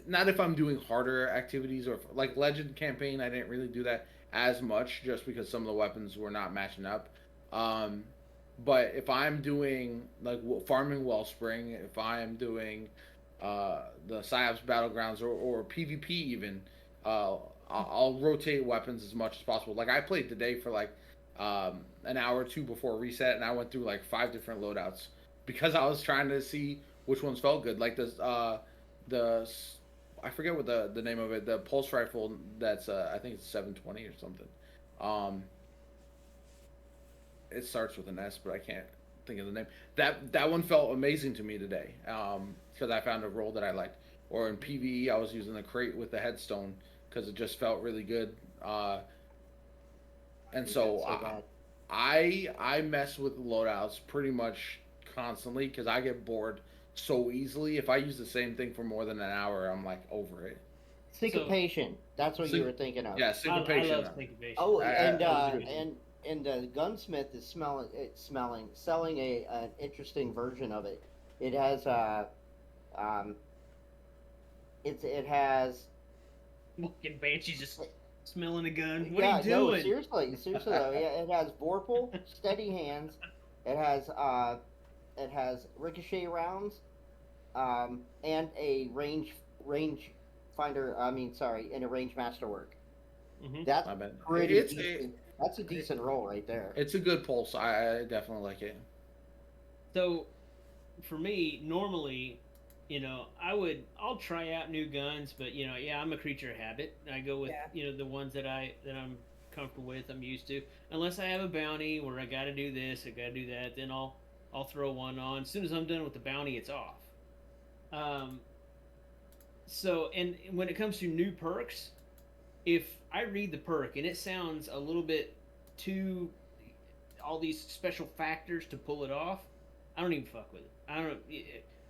Not if I'm doing harder activities or like Legend campaign. I didn't really do that as much just because some of the weapons were not matching up. But if I'm doing like farming Wellspring, if I am doing the PsyOps Battlegrounds or PvP even, I'll rotate weapons as much as possible. Like I played today for like an hour or two before reset, and I went through like 5 different loadouts because I was trying to see which ones felt good. Like I forget what the name of it, the pulse rifle that's I think it's 720 or something. It starts with an S, but I can't think of the name. That one felt amazing to me today because I found a roll that I liked. Or in PvE, I was using the crate with the headstone because it just felt really good. And so I mess with loadouts pretty much constantly because I get bored so easily. If I use the same thing for more than an hour, I'm like over it. Syncopation. That's what you were thinking of. Yeah, syncopation. I love syncopation. Oh, and the gunsmith is selling an interesting version of it. It has it has fucking Banshee just smelling a gun. What are you doing? No, seriously though. Yeah, it has Vorpal, steady hands. It has it has ricochet rounds, and a range finder. I mean, sorry, and a range masterwork. That's pretty decent. That's a decent roll right there. It's a good pulse. I definitely like it. So, for me, normally, I'll try out new guns, but yeah, I'm a creature of habit. I go with the ones that I'm comfortable with, I'm used to. Unless I have a bounty where I got to do this, I got to do that, then I'll throw one on. As soon as I'm done with the bounty, it's off. So, and when it comes to new perks, if I read the perk and it sounds a little bit too all these special factors to pull it off, I don't even fuck with it. I don't.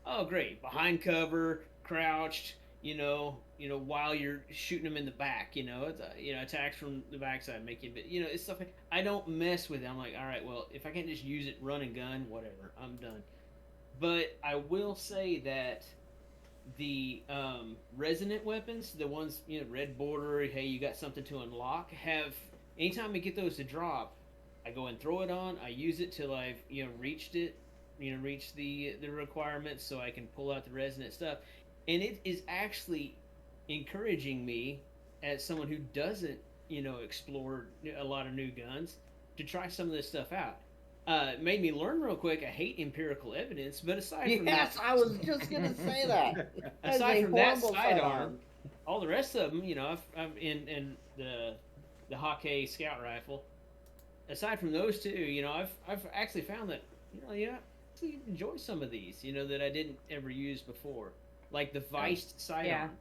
Oh, great! Behind cover, crouched. While you're shooting them in the back. It's attacks from the backside make you. But it's stuff like I don't mess with it. I'm like, all right, well, if I can't just use it, run and gun, whatever, I'm done. But I will say that the resonant weapons, the ones red border, hey, you got something to unlock, have anytime I get those to drop, I go and throw it on. I use it till I've reached it, reached the requirements, so I can pull out the resonant stuff, and it is actually encouraging me as someone who doesn't explore a lot of new guns to try some of this stuff out. It made me learn real quick. I hate empirical evidence, but aside from that, I was just gonna say that. Aside from that sidearm, all the rest of them, I've in the Hawkeye Scout rifle. Aside from those two, I've actually found that I actually enjoy some of these, that I didn't ever use before, like the Viced sidearm.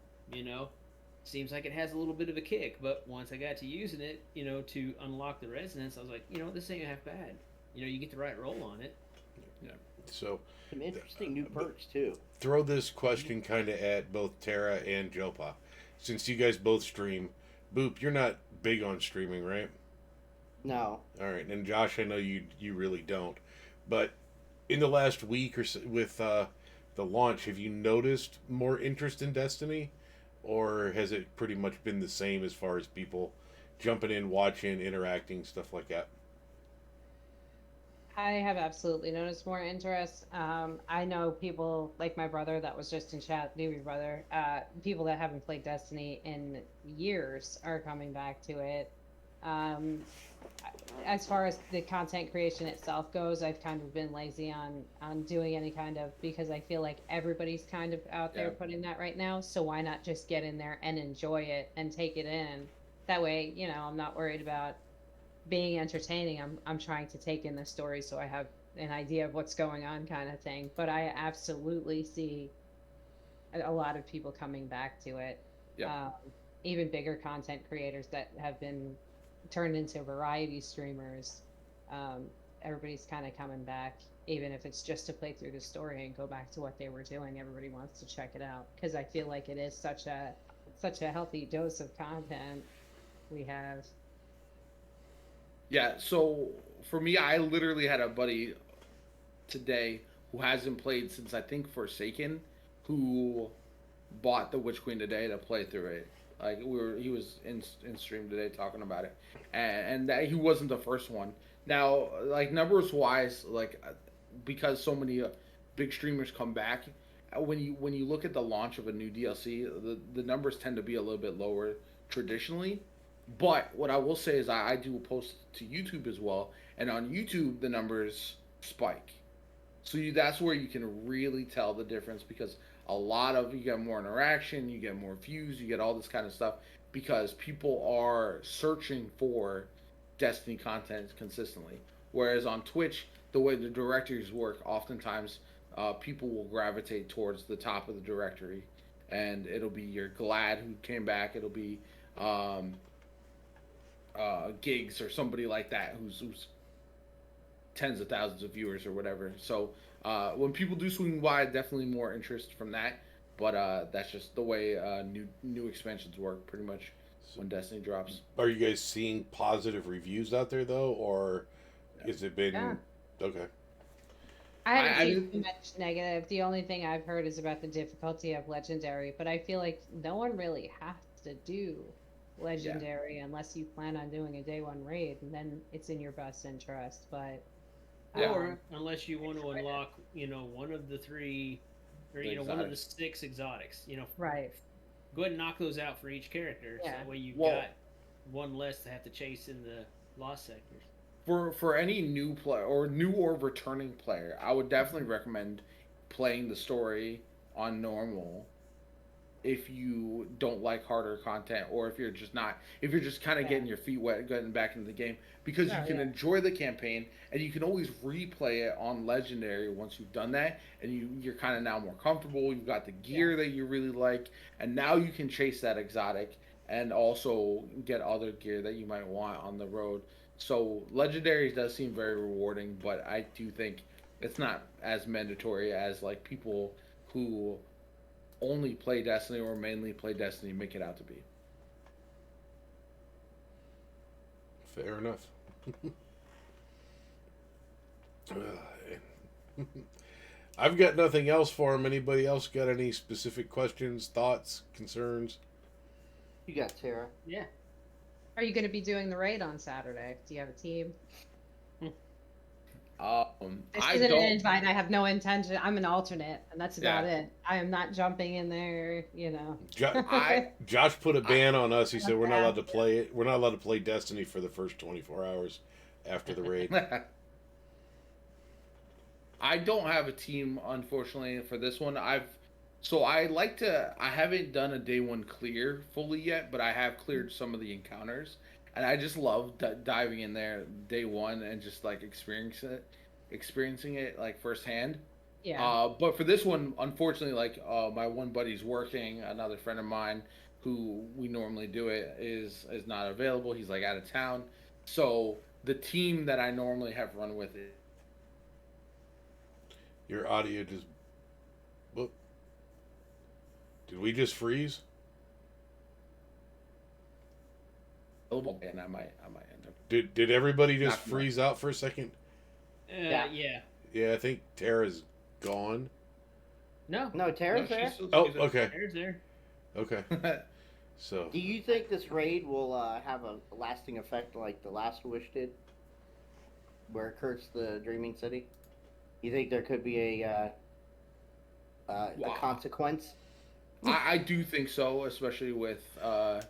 Seems like it has a little bit of a kick, but once I got to using it, to unlock the resonance, I was like, this ain't half bad. You get the right roll on it. Yeah. So some interesting new perks too. Throw this question kind of at both Tara and Jopa, since you guys both stream. Boop, you're not big on streaming, right? No. All right, and Josh, I know you really don't, but in the last week or so, with the launch, have you noticed more interest in Destiny, or has it pretty much been the same as far as people jumping in, watching, interacting, stuff like that? I have absolutely noticed more interest. I know people like my brother that was just in chat, newbie brother. People that haven't played Destiny in years are coming back to it. As far as the content creation itself goes, I've kind of been lazy on doing any kind of, because I feel like everybody's kind of out there putting that right now. So why not just get in there and enjoy it and take it in? That way, I'm not worried about being entertaining. I'm trying to take in the story so I have an idea of what's going on, kind of thing. But I absolutely see a lot of people coming back to it. Even bigger content creators that have been turned into variety streamers. Everybody's kind of coming back, even if it's just to play through the story and go back to what they were doing. Everybody wants to check it out because I feel like it is such a healthy dose of content we have. Yeah, so for me, I literally had a buddy today who hasn't played since I think Forsaken, who bought the Witch Queen today to play through it. Like he was in stream today talking about it, and that he wasn't the first one. Now, like numbers wise, like because so many big streamers come back, when you look at the launch of a new DLC, the numbers tend to be a little bit lower traditionally. But what I will say is I do post to YouTube as well, and on YouTube the numbers spike. So that's where you can really tell the difference because you get more interaction, you get more views, you get all this kind of stuff because people are searching for Destiny content consistently. Whereas on Twitch, the way the directories work, oftentimes people will gravitate towards the top of the directory, and it'll be your Glad who came back. It'll be Gigs or somebody like that who's tens of thousands of viewers or whatever. So when people do swing by, definitely more interest from that. But that's just the way new expansions work, pretty much when Destiny drops. Are you guys seeing positive reviews out there though, or has it been okay? I haven't seen too much negative. The only thing I've heard is about the difficulty of Legendary, but I feel like no one really has to do Legendary unless you plan on doing a day one raid, and then it's in your best interest. But Or unless you want to unlock, one of the 3, or one of the 6 exotics, right. Go ahead and knock those out for each character, so that way you've got one less to have to chase in the lost sectors. For any new player or returning player, I would definitely recommend playing the story on normal if you don't like harder content, or if you're just kind of getting your feet wet, getting back into the game, because you can enjoy the campaign and you can always replay it on legendary once you've done that, and you're kind of now more comfortable. You've got the gear that you really like, and now you can chase that exotic and also get other gear that you might want on the road. So legendary does seem very rewarding, but I do think it's not as mandatory as like people who only play Destiny or mainly play Destiny make it out to be. Fair enough. I've got nothing else for him. Anybody else got any specific questions, thoughts, concerns? You got Tara. Yeah. Are you going to be doing the raid on Saturday? Do you have a team? This isn't an invite. I have no intention. I'm an alternate, and that's about it. I am not jumping in there. Josh put a ban on us. He said we're not allowed to play it. We're not allowed to play Destiny for the first 24 hours after the raid. I don't have a team, unfortunately, for this one. I haven't done a day one clear fully yet, but I have cleared some of the encounters, and I just love diving in there day one and just like experiencing it like firsthand. Yeah. But for this one, unfortunately, like my one buddy's working, another friend of mine who we normally do it is not available. He's like out of town, so the team that I normally have run with it. Your audio just. Whoop. Did we just freeze? And I might end up. Did everybody just freeze out for a second? Yeah. Yeah, I think Tara's gone. No, Tara's there. Okay. Tara's there. Okay. So. Do you think this raid will have a lasting effect like the last Wish did, where it cursed the Dreaming City? You think there could be a consequence? I do think so, especially with the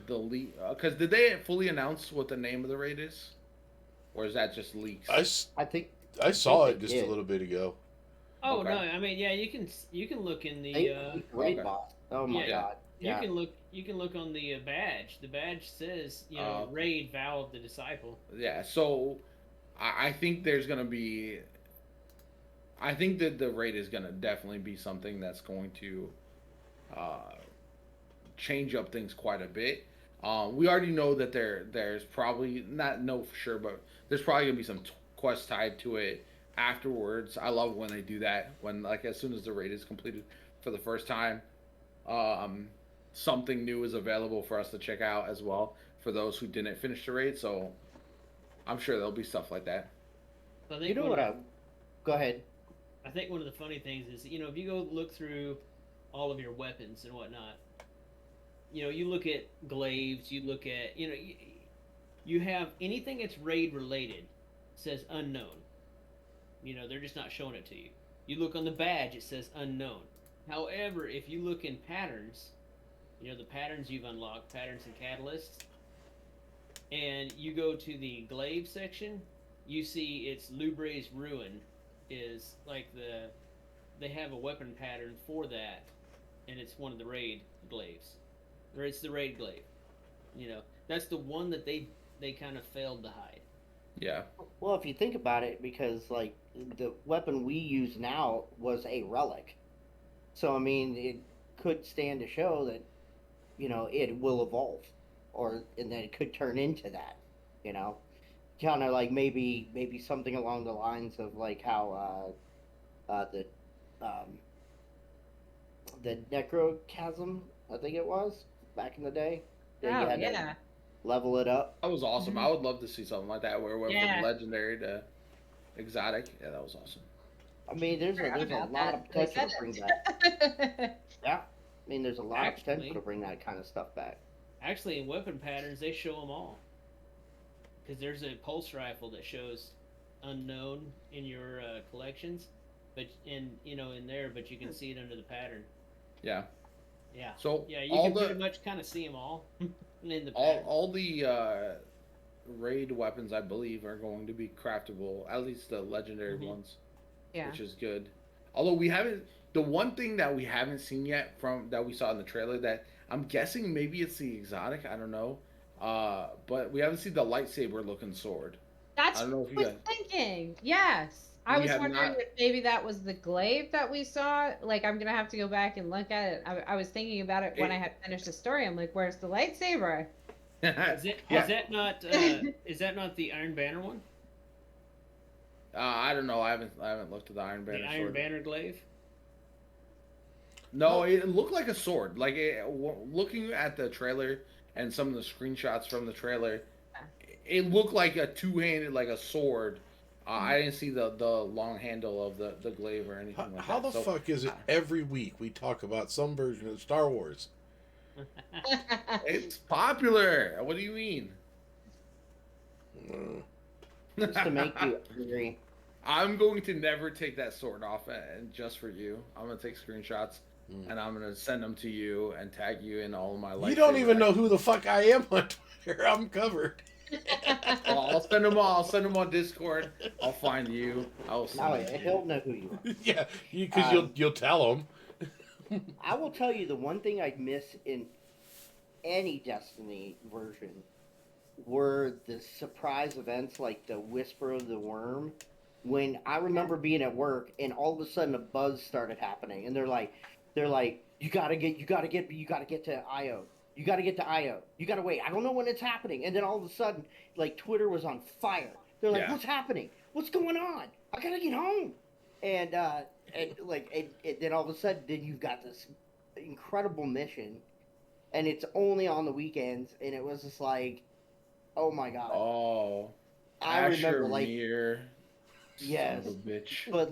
leak. Because did they fully announce what the name of the raid is, or is that just leaks? I think I saw it just a little bit ago. Oh no! I mean, yeah, you can look in the raid boss. Oh my god! Yeah. You can look on the badge. The badge says raid Vow of the Disciple. Yeah. So I think there's gonna be. I think that the raid is gonna definitely be something that's going to change up things quite a bit. We already know that there's probably not know for sure, but there's probably gonna be some quests tied to it afterwards. I love when they do that, when like as soon as the raid is completed for the first time, something new is available for us to check out as well for those who didn't finish the raid. So I'm sure there'll be stuff like that. So go ahead. I think one of the funny things is, if you go look through all of your weapons and whatnot, you look at glaives, you look at, you have anything that's raid related says unknown. They're just not showing it to you. You look on the badge, it says unknown. However, if you look in patterns, the patterns you've unlocked, patterns and catalysts, and you go to the glaive section, you see it's Lubre's Ruin is like they have a weapon pattern for that, and it's one of the raid glaives. Or it's the raid glaive. That's the one that they kind of failed to hide. Yeah. Well, if you think about it, because like the weapon we use now was a relic, so I mean it could stand to show that it will evolve, and then it could turn into that. Kind of like maybe something along the lines of like how the necrochasm, I think it was back in the day. You had to level it up. That was awesome. I would love to see something like that where it went from legendary to exotic. Yeah, that was awesome. I mean, there's a lot of potential to bring that. Yeah, I mean, there's a lot of potential to bring that kind of stuff back. Actually, in weapon patterns, they show them all. Because there's a pulse rifle that shows unknown in your collections, but in there, but you can see it under the pattern. Yeah. Yeah. So Yeah, you can pretty much kind of see them all in the pattern. All the raid weapons, I believe, are going to be craftable. At least the legendary ones. Yeah. Which is good. Although we haven't, the one thing that we haven't seen yet from that we saw in the trailer that I'm guessing maybe it's the exotic. I don't know. But we haven't seen the lightsaber looking sword. That's I don't know what if I you was guys. thinking. Yes. I We was have wondering not. if maybe that was the glaive that we saw. Like, I'm gonna have to go back and look at it. I was thinking about it when I had finished the story. I'm like, where's the lightsaber? Is that not the Iron Banner one? I don't know. I haven't looked at the Iron Banner The Iron sword. Banner glaive? No, it looked like a sword. Like looking at the trailer and some of the screenshots from the trailer, it looked like a two-handed, like a sword. I didn't see the long handle of the glaive or anything like that. How the fuck is it every week we talk about some version of Star Wars? It's popular. What do you mean? Just to make you angry. I'm going to never take that sword off, and just for you, I'm gonna take screenshots and I'm gonna send them to you and tag you in all of my. You don't even know who the fuck I am on Twitter. I'm covered. Well, I'll send them all. I'll send them on Discord. I'll find you. He'll know who you are. Yeah, because you'll tell him. I will tell you the one thing I miss in any Destiny version were the surprise events like the Whisper of the Worm. When I remember being at work and all of a sudden a buzz started happening, and they're like, you gotta get to IO. You gotta get to IO. You gotta wait. I don't know when it's happening. And then all of a sudden, like Twitter was on fire. They're like, what's happening? What's going on? I gotta get home. And then all of a sudden, then you've got this incredible mission, and it's only on the weekends, and it was just like, oh my god. Oh, I remember like Mir. Yes, son of a bitch. but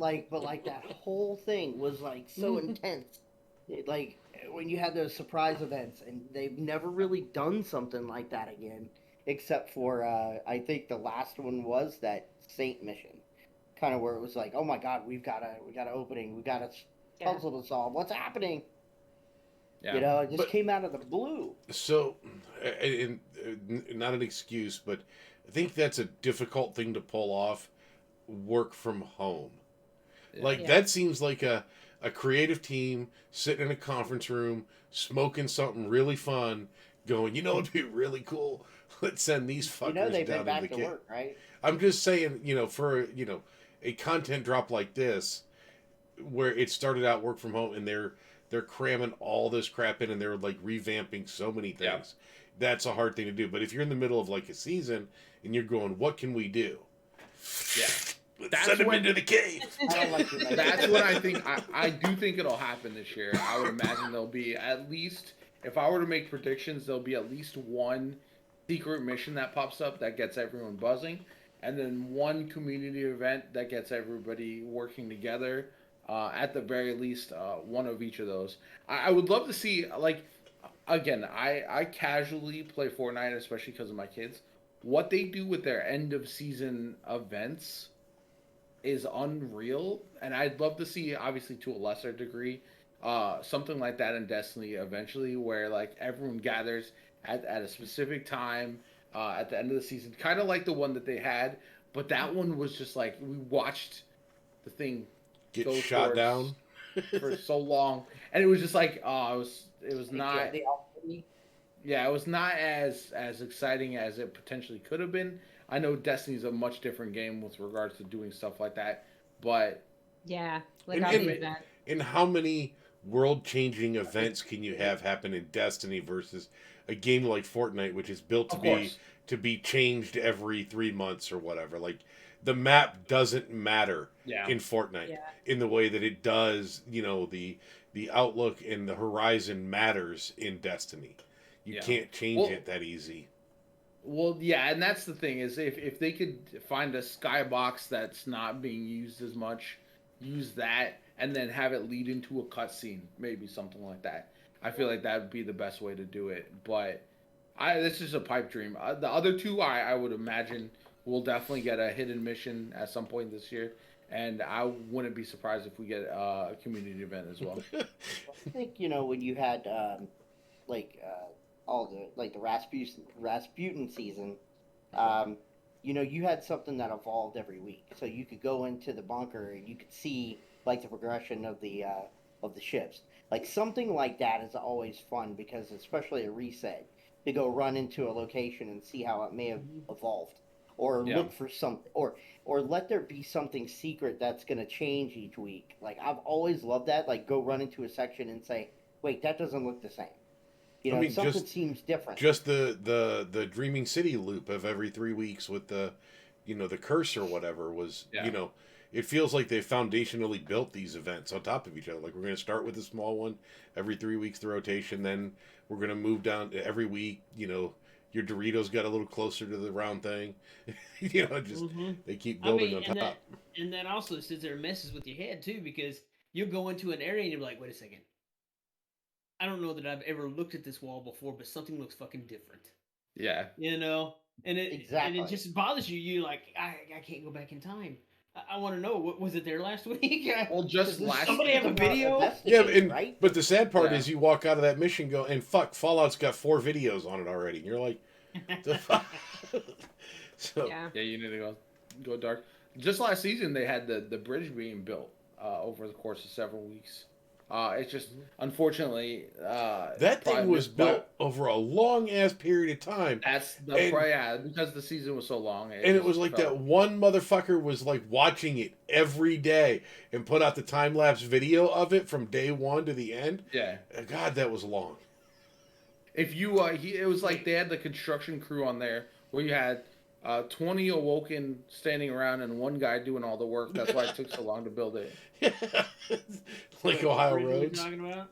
that whole thing was like so intense. Like when you had those surprise events, and they've never really done something like that again, except for I think the last one was that Saint mission, kind of where it was like, oh my god, we got an opening, we got a puzzle to solve. What's happening? Yeah. It just came out of the blue. So, not an excuse, but I think that's a difficult thing to pull off. Work from home. That seems like a creative team sitting in a conference room, smoking something really fun, going, it'd be really cool. Let's send these fuckers they've down been back in the to cave. work, right? I'm just saying, for a content drop like this, where it started out work from home and they're cramming all this crap in and they're like revamping so many things. That's a hard thing to do. But if you're in the middle of like a season and you're going, what can we do? Yeah. Let's send them into the cave. That's what I think. I do think it'll happen this year. I would imagine there'll be at least, if I were to make predictions, there'll be at least one secret mission that pops up that gets everyone buzzing, and then one community event that gets everybody working together. At the very least, one of each of those. I would love to see, like, again, I casually play Fortnite, especially because of my kids. What they do with their end of season events is unreal, and I'd love to see, obviously to a lesser degree, something like that in Destiny eventually, where like everyone gathers at a specific time at the end of the season, kind of like the one that they had, but that one was just like we watched the thing get shot down for so long, and it was just like it was not. Yeah, it was not as exciting as it potentially could have been. I know Destiny's a much different game with regards to doing stuff like that, but yeah, and how many world-changing events can you have happen in Destiny versus a game like Fortnite, which is built to be changed every 3 months or whatever? Like the map doesn't matter in Fortnite in the way that it does. The outlook and the horizon matters in Destiny. You can't change it that easy. Well, yeah, and that's the thing is if they could find a skybox that's not being used as much, use that, and then have it lead into a cutscene, maybe something like that. I feel like that would be the best way to do it. But this is a pipe dream. The other two, I would imagine, we'll definitely get a hidden mission at some point this year, and I wouldn't be surprised if we get a community event as well. I think when you had like all the Rasputin season, you had something that evolved every week. So you could go into the bunker and you could see like the progression of the ships. Like something like that is always fun because especially a reset to go run into a location and see how it may have evolved, or look for something, or let there be something secret that's going to change each week. Like I've always loved that. Like go run into a section and say, "Wait, that doesn't look the same." Something seems different. Just the Dreaming City loop of every 3 weeks with the curse or whatever was it feels like they foundationally built these events on top of each other. Like we're going to start with a small one every 3 weeks, the rotation, then we're going to move down to every week. Your Doritos got a little closer to the round thing. They keep building on top. And that also sits there and messes with your head too, because you'll go into an area and you're like, wait a second. I don't know that I've ever looked at this wall before, but something looks fucking different. Yeah. And it just bothers you. You like, I can't go back in time. I want to know, what was it there last week? Well, just last. Somebody have a video. Yeah, but the sad part is you walk out of that mission, go and fuck, Fallout's got 4 videos on it already, and you're like, the fuck. So yeah, you need to go dark. Just last season, they had the bridge being built over the course of several weeks. It's just, unfortunately, that thing was built over a long ass period of time. That's because the season was so long. It was like that one motherfucker was like watching it every day and put out the time lapse video of it from day one to the end. Yeah, God, that was long. If you, it was like they had the construction crew on there where you had 20 Awoken standing around and one guy doing all the work. That's why it took so long to build it. Like Ohio roads. Talking about?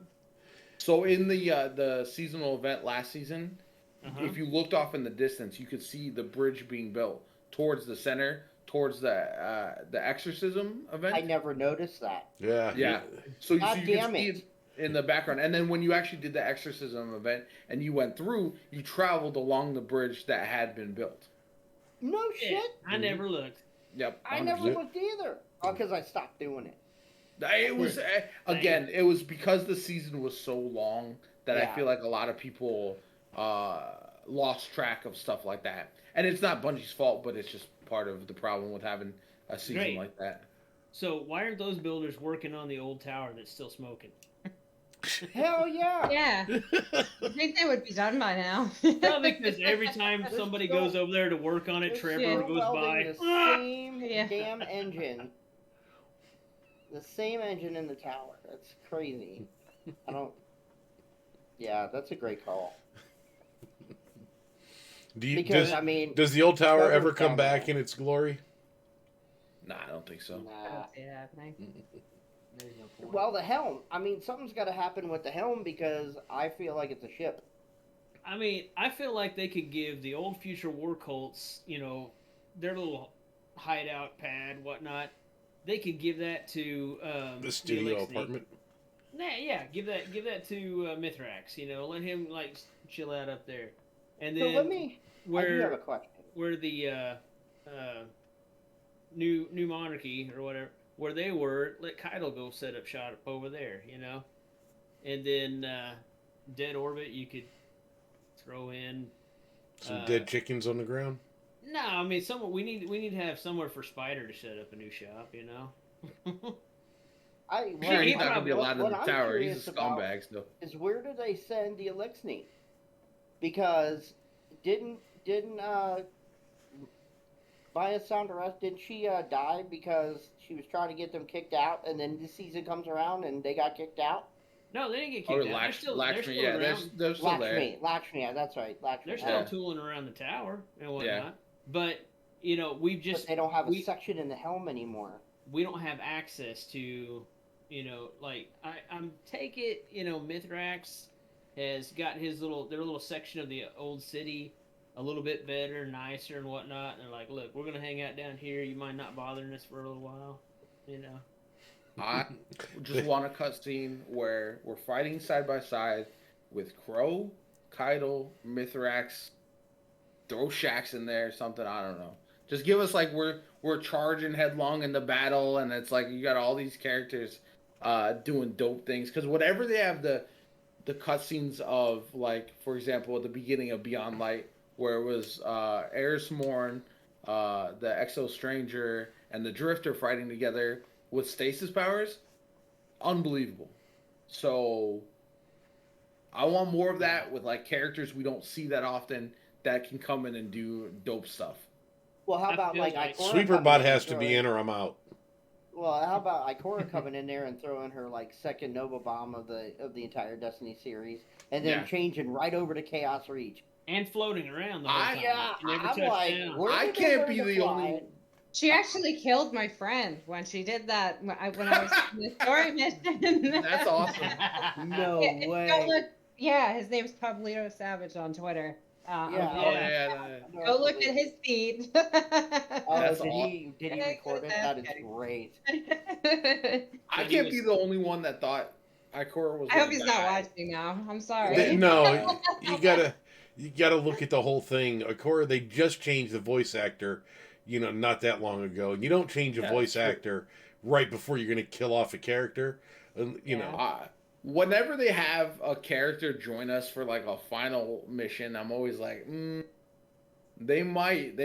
So in the seasonal event last season, if you looked off in the distance, you could see the bridge being built towards the center, towards the exorcism event. I never noticed that. Yeah. So you could see it in the background, and then when you actually did the exorcism event and you went through, you traveled along the bridge that had been built. No shit. I never looked. Yep. 100%. I never looked either. Oh, because I stopped doing it. It was again. It was because the season was so long that I feel like a lot of people lost track of stuff like that. And it's not Bungie's fault, but it's just part of the problem with having a season like that. So why aren't those builders working on the old tower that's still smoking? Hell yeah! Yeah, I think they would be done by now. Well, because every time somebody goes over there to work on it, Trevor goes by. The same damn engine. The same engine in the tower. That's crazy. I don't. Yeah, that's a great call. Does the old tower ever come back in its glory? Nah, I don't think so. I don't see it happening. Well, the helm. I mean, something's got to happen with the helm because I feel like it's a ship. I mean, I feel like they could give the old future war cults, their little hideout pad, whatnot. They could give that to the studio apartment. Yeah, give that to Mithrax. Let him like chill out up there. And then I do have a question. Where the new monarchy or whatever, where they were, let Keitel go set up shop over there, and then dead orbit you could throw in some dead chickens on the ground. No, I mean we need to have somewhere for Spider to set up a new shop, he's not gonna be allowed in the tower. He's a scumbag still. Is where do they send the Elixni? Because didn't Maya Sandares, didn't she die because she was trying to get them kicked out, and then this season comes around and they got kicked out? No, they didn't get kicked out. They're still around. They're still there. Lakshmi, yeah, that's right. Lakshmi. They're still tooling around the tower and whatnot. Yeah. But we've just. But they don't have a section in the helm anymore. We don't have access to, like I'm take it. Mithrax has got their little section of the old city a little bit better, nicer, and whatnot. And they're like, look, we're gonna hang out down here. You mind not bothering us for a little while, I just want a cutscene where we're fighting side by side with Crow, Keitel, Mithrax. Throw Shax in there, something, I don't know. Just give us like we're charging headlong into battle, and it's like you got all these characters doing dope things. Because whatever they have the cutscenes of, like, for example, at the beginning of Beyond Light, where it was Eris Morn, the Exo Stranger, and the Drifter fighting together with stasis powers, unbelievable. So I want more of that with like characters we don't see that often that can come in and do dope stuff. Well, how about like Ikora Sweeper Bot has to be in or I'm out. Well, how about Ikora coming in there and throwing her like second Nova Bomb of the entire Destiny series, and then changing right over to Chaos Reach and floating around the whole time. I'm like, I can't be the only. She actually killed my friend when she did that. When I was in the story mission. That's awesome. No way. His name's Pablito Savage on Twitter. Yeah. Go look at his feed. Did he record it? That is great. I can't be the only one that thought Ikora was. I hope he's not watching now. I'm sorry. No, you gotta look at the whole thing. Ikora, they just changed the voice actor, not that long ago. You don't change a voice actor right before you're gonna kill off a character. Whenever they have a character join us for like a final mission, I'm always like, they might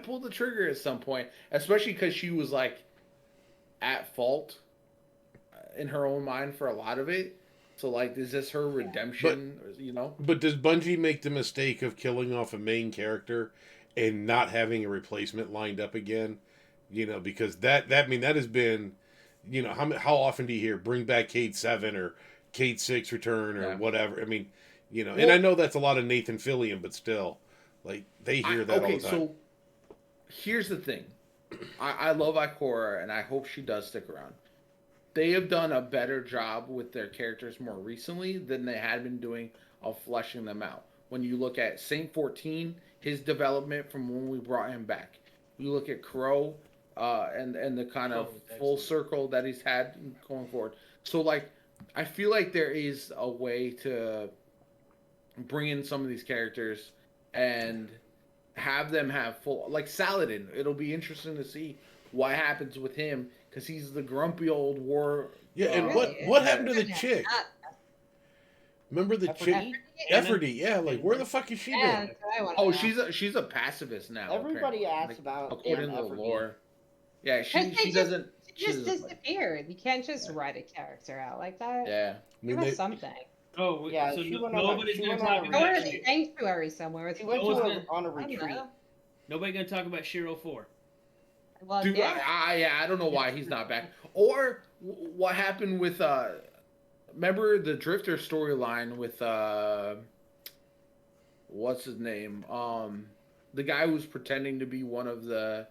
pull the trigger at some point, especially because she was like at fault in her own mind for a lot of it. So like, is this her redemption? But does Bungie make the mistake of killing off a main character and not having a replacement lined up again? Because that has been. How often do you hear bring back Cade 7 or Cade 6 return or whatever? I mean, and I know that's a lot of Nathan Fillion, but still, like, they hear that all the time. So here's the thing. I love Ikora, and I hope she does stick around. They have done a better job with their characters more recently than they had been doing of fleshing them out. When you look at Saint 14, his development from when we brought him back. You look at Crow, and the kind of full circle that he's had going forward. So, like, I feel like there is a way to bring in some of these characters and have them have full, like Saladin. It'll be interesting to see what happens with him because he's the grumpy old war. Yeah, and what happened to the chick? Remember the chick? Efforty, yeah. Like, where the fuck is she been? Oh, she's a pacifist now. Everybody asks about according to the lore. Yeah, she doesn't. She just disappeared. You can't just write a character out like that. Yeah, give us something. Oh, yeah. So nobody's going to talk about a sanctuary somewhere. She went on a retreat. Nobody going to talk about Shiro 4. Well, dude, I don't know why he's not back. Or what happened with remember the Drifter storyline with what's his name? The guy who's pretending to be one of the.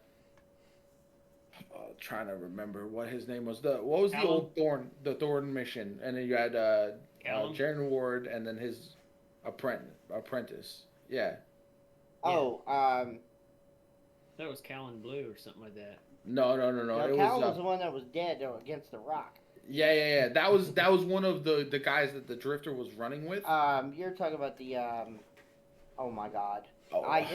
Trying to remember what his name was. What was the old Thorn mission? And then you had Jaren Ward, and then his apprentice. Yeah. Oh, that was Callan Blue or something like that. No. Callan was the one that was dead against the rock. Yeah. That was one of the guys that the Drifter was running with. You're talking about the oh my god.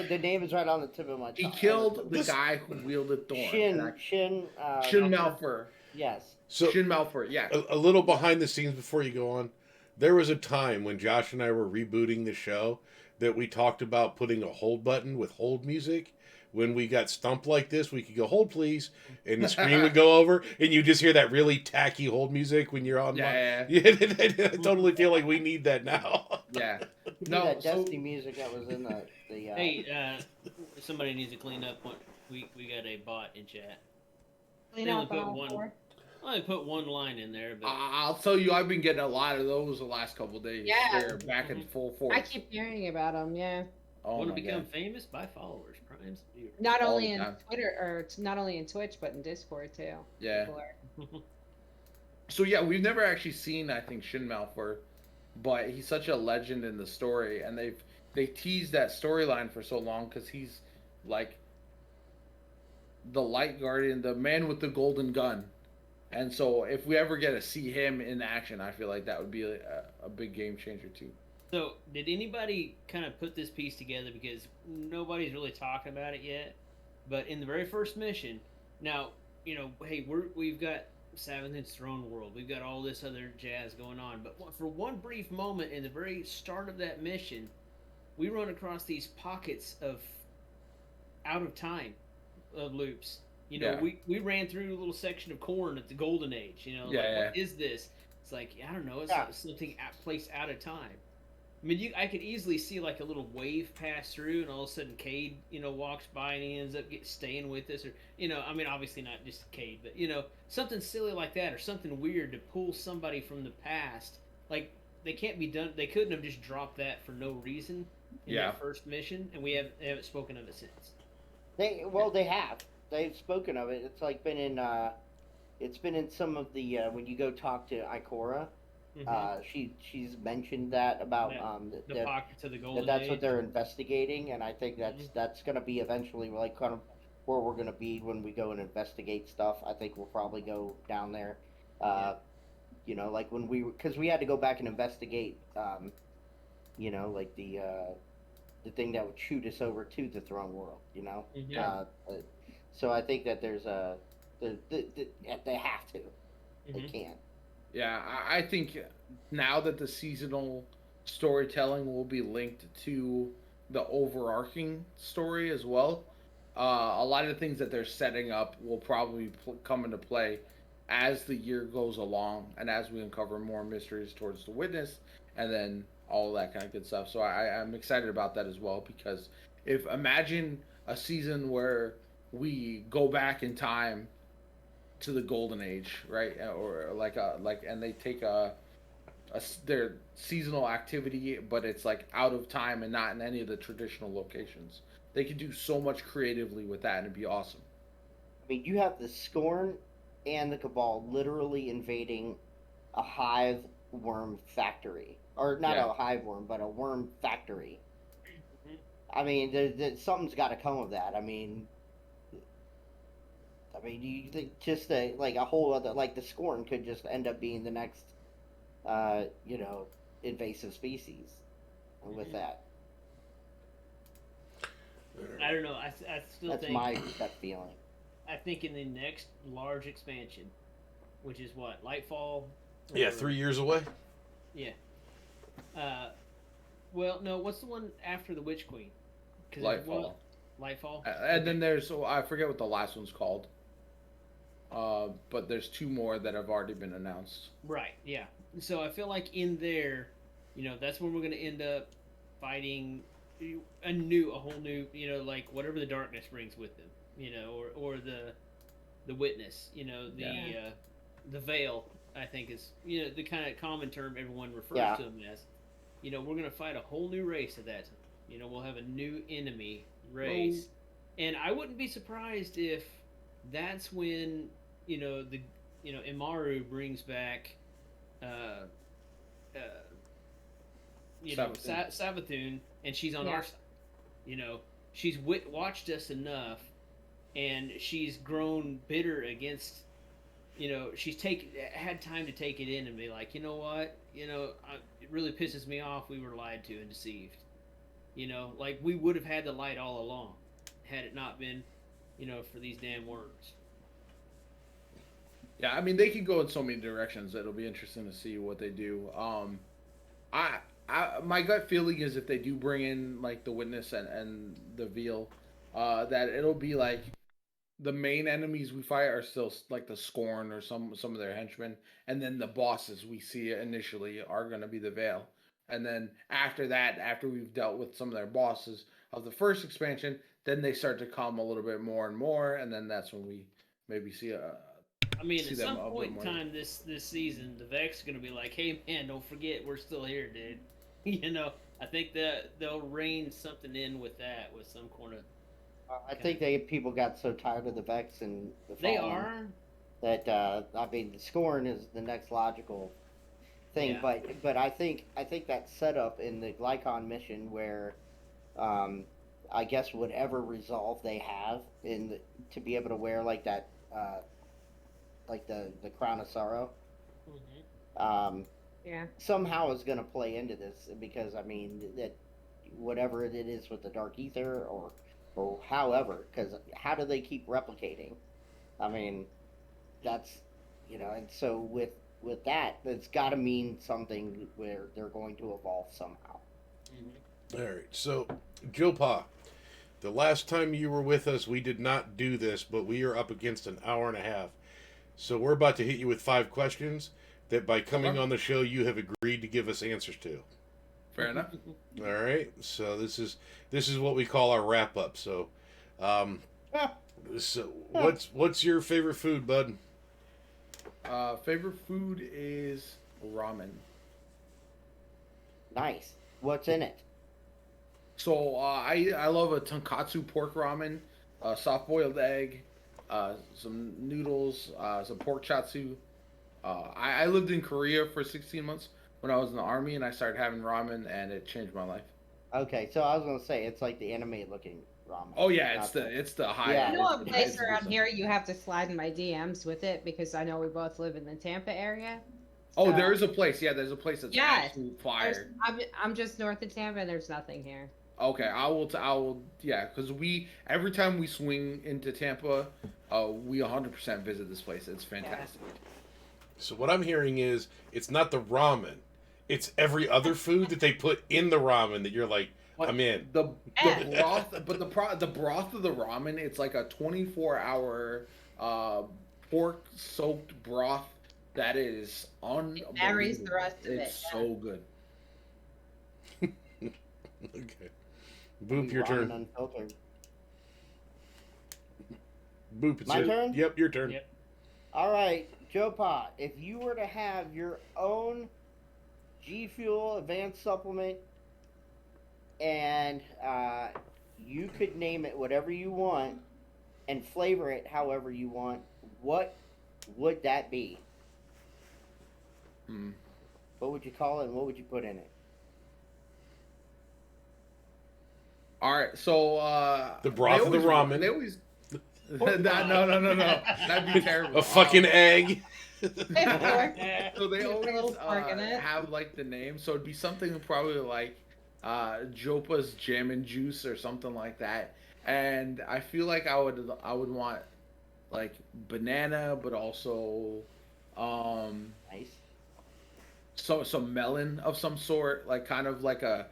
The name is right on the tip of my tongue. He killed the guy who wielded Thorn. Shin Malphur. Yes. So Shin Malphur, yeah. A little behind the scenes before you go on. There was a time when Josh and I were rebooting the show that we talked about putting a hold button with hold music. When we got stumped like this, we could go, hold please, and the screen would go over, and you just hear that really tacky hold music when you're on. Yeah. I totally feel like we need that now. Yeah. That Destiny music that was in the Hey, somebody needs to clean up. We got a bot in chat. Clean up on I only put one line in there, but I'll tell you, I've been getting a lot of those the last couple of days. Yeah, they're back in full force. I keep hearing about them. Yeah. Want to become famous? Buy followers, primes. Not only in Twitter or not only in Twitch, but in Discord too. Yeah. So yeah, we've never actually seen, I think, Shin Malphur, but he's such a legend in the story, and they teased that storyline for so long because he's like the Light Guardian, the man with the golden gun. And so if we ever get to see him in action, I feel like that would be a big game changer too. So, did anybody kind of put this piece together? Because nobody's really talking about it yet. But in the very first mission, now hey, we've got Savon's Throne World, we've got all this other jazz going on. But for one brief moment in the very start of that mission, we run across these pockets of out of time loops. We ran through a little section of corn at the Golden Age. What is this? It's like I don't know. It's something placed out of time. I mean, I could easily see like a little wave pass through, and all of a sudden Cade, walks by and he ends up staying with us, or I mean, obviously not just Cade, but something silly like that, or something weird to pull somebody from the past. Like they can't be done. They couldn't have just dropped that for no reason in that first mission, and they haven't spoken of it since. They have. They've spoken of it. It's like it's been in some of the when you go talk to Ikora. She's mentioned that about the pockets of the Golden that's Age. what they're investigating, and I think that's going to be eventually like kind of where we're going to be when we go and investigate stuff. I think we'll probably go down there. Like when because we had to go back and investigate, like the thing that would shoot us over to the throne world. So I think that there's they have to, they can't. Yeah, I think now that the seasonal storytelling will be linked to the overarching story as well, a lot of the things that they're setting up will probably come into play as the year goes along and as we uncover more mysteries towards the witness and then all that kind of good stuff. So I'm excited about that as well, because imagine a season where we go back in time to the golden age, right? Or and they take their seasonal activity, but it's like out of time and not in any of the traditional locations. They could do so much creatively with that, and it'd be awesome. I mean, you have the Scorn and the Cabal literally invading a hive worm factory, or not a hive worm, but a worm factory. I mean, something's got to come of that. I mean, you think just like a whole other, like the Scorn could just end up being the next, invasive species with that. I don't know. I still That's think my gut feeling. I think in the next large expansion, which is what, Lightfall? Yeah, 3 years away. Yeah. Well, no. What's the one after the Witch Queen? Lightfall. Lightfall. And then there's I forget what the last one's called. But there's 2 more that have already been announced. Right. Yeah. So I feel like in there, that's when we're going to end up fighting a whole new, like whatever the darkness brings with them, or the witness, the veil. I think is the kind of common term everyone refers to them as. We're going to fight a whole new race at that time. We'll have a new enemy race, and I wouldn't be surprised if that's when Imaru brings back Savathun, and she's on our side. She's watched us enough, and she's grown bitter against. She's had time to take it in and be like, you know what, it really pisses me off. We were lied to and deceived. Like we would have had the light all along, had it not been, for these damn worms. Yeah, I mean they could go in so many directions. It'll be interesting to see what they do. My gut feeling is if they do bring in like the witness and the veal, that it'll be like the main enemies we fight are still like the Scorn or some of their henchmen, and then the bosses we see initially are going to be the veil. And then after that, after we've dealt with some of their bosses of the first expansion, then they start to come a little bit more and more, and then that's when we maybe see a. I mean, at some point in time this season, the Vex are going to be like, "Hey, man, don't forget we're still here, dude." I think that they'll rein something in with that, with some kind of. I think people got so tired of the Vex and the They are. That I mean, the Scorn is the next logical thing, but I think that setup in the Glycon mission where, I guess whatever resolve they have to be able to wear like that, like the crown of sorrow, Yeah. somehow is going to play into this, because I mean that whatever it is with the dark ether, or however, because how do they keep replicating? I mean, that's, and so with that, that's got to mean something where they're going to evolve somehow. All right, so Joe Pa, the last time you were with us, we did not do this, but we are up against an hour and a half. So we're about to hit you with 5 questions that by coming on the show you have agreed to give us answers to. Fair enough. All right. So this is what we call our wrap up. So so what's your favorite food, bud? Favorite food is ramen. Nice. What's in it? So I love a tonkatsu pork ramen, soft boiled egg, some noodles, some pork chatsu. I lived in Korea for 16 months when I was in the army, and I started having ramen, and it changed my life. Okay, so I was gonna say it's like the anime looking ramen. Oh yeah, it's the high. Yeah. I know a it's place the around stuff. here you have to slide in my DMs with it because I know we both live in the Tampa area. Oh, So- there is a place. Yeah, there's a place that's Yes. absolute fire. I'm just north of Tampa and there's nothing here. Okay, I will. Yeah, because every time we swing into Tampa, we 100% visit this place. It's fantastic. So what I'm hearing is it's not the ramen. It's every other food that they put in the ramen that you're like, But I'm in. the broth, but the broth of the ramen, it's like a 24-hour pork soaked broth that is unbelievable. Varies the rest of it's it, yeah. so good. Okay. Boop, your Ramen turn. Unfiltered. Boop, it's My turn? Yep, your turn. Yep. All right, Joe Pa, if you were to have your own G Fuel advanced supplement, and you could name it whatever you want and flavor it however you want, what would that be? What would you call it, and what would you put in it? All right, so The broth of the ramen. They always no. That'd be terrible. A fucking egg. So they little always pork in it. have like the name, so it'd be something probably like Jopa's Jam and Juice or something like that. And I feel like I would want like banana, but also Nice. so some melon of some sort, like kind of like a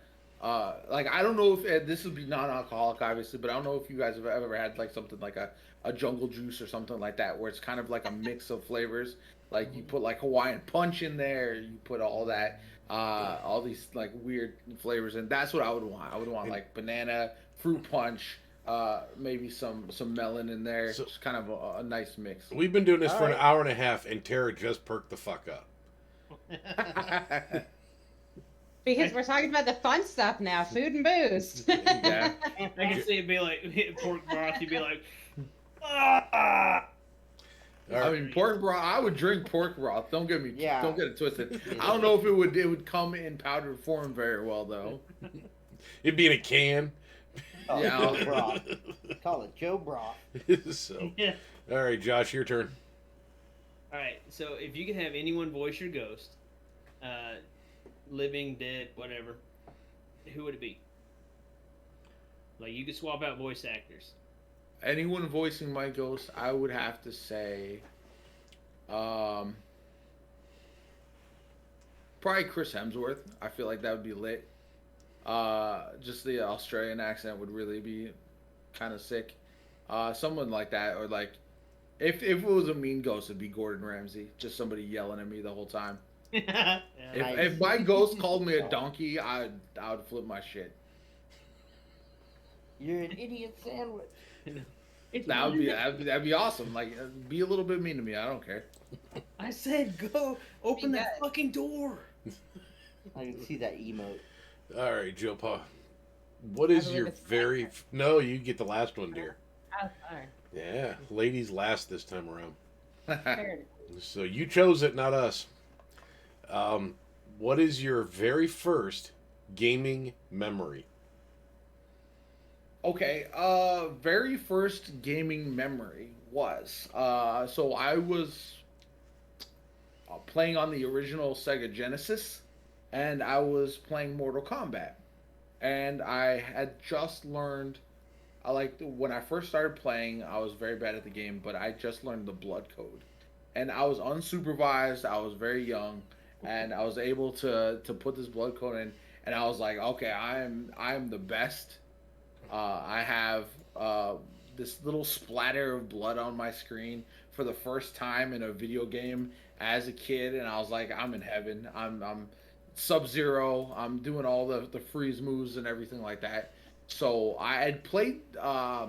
like I don't know if this would be non-alcoholic obviously, but I don't know if you guys have ever had like something like a jungle juice or something like that, where it's kind of like a mix of flavors. Like you put like Hawaiian punch in there, you put all that, all these like weird flavors, and that's what I would want. I would want like banana, fruit punch, maybe some melon in there. So- Just kind of a nice mix. We've been doing this for an Alright. hour and a half, and Tara just perked the fuck up. Because we're talking about the fun stuff now, food and booze. Yeah. I can see it be like pork broth. You'd be like, ah. I mean, pork broth. I would drink pork broth. Don't get it twisted. I don't know if it would come in powdered form very well though. It'd be in a can. Oh, Yeah. Joe Broth. Call it Joe Broth. So, Yeah. all right, Josh, your turn. All right. So if you could have anyone voice your ghost, living, dead, whatever, who would it be? Like you could swap out voice actors. Anyone voicing my ghost, I would have to say, probably Chris Hemsworth. I feel like that would be lit. Just the Australian accent would really be kind of sick. Someone like that, or like, if it was a mean ghost, it'd be Gordon Ramsay. Just somebody yelling at me the whole time. Yeah. If my ghost called me a donkey, I would flip my shit. You're an idiot sandwich. That'd be awesome. Like, be a little bit mean to me. I don't care. I said go open Be that good. fucking door. I can see that emote. All right, Joe Pa. What is believe your it's very... No, you get the last one, dear. Oh, sorry. Yeah, ladies last this time around. Fair enough. So you chose it, not us. What is your very first gaming memory? Okay, very first gaming memory was so I was playing on the original Sega Genesis, and I was playing Mortal Kombat, and I had just learned. I like when I first started playing, I was very bad at the game, but I just learned the blood code, and I was unsupervised. I was very young, and I was able to put this blood code in, and I was like, okay, I am the best. I have this little splatter of blood on my screen for the first time in a video game as a kid, and I was like, I'm in heaven. I'm Sub Zero. I'm doing all the freeze moves and everything like that. So I had played. I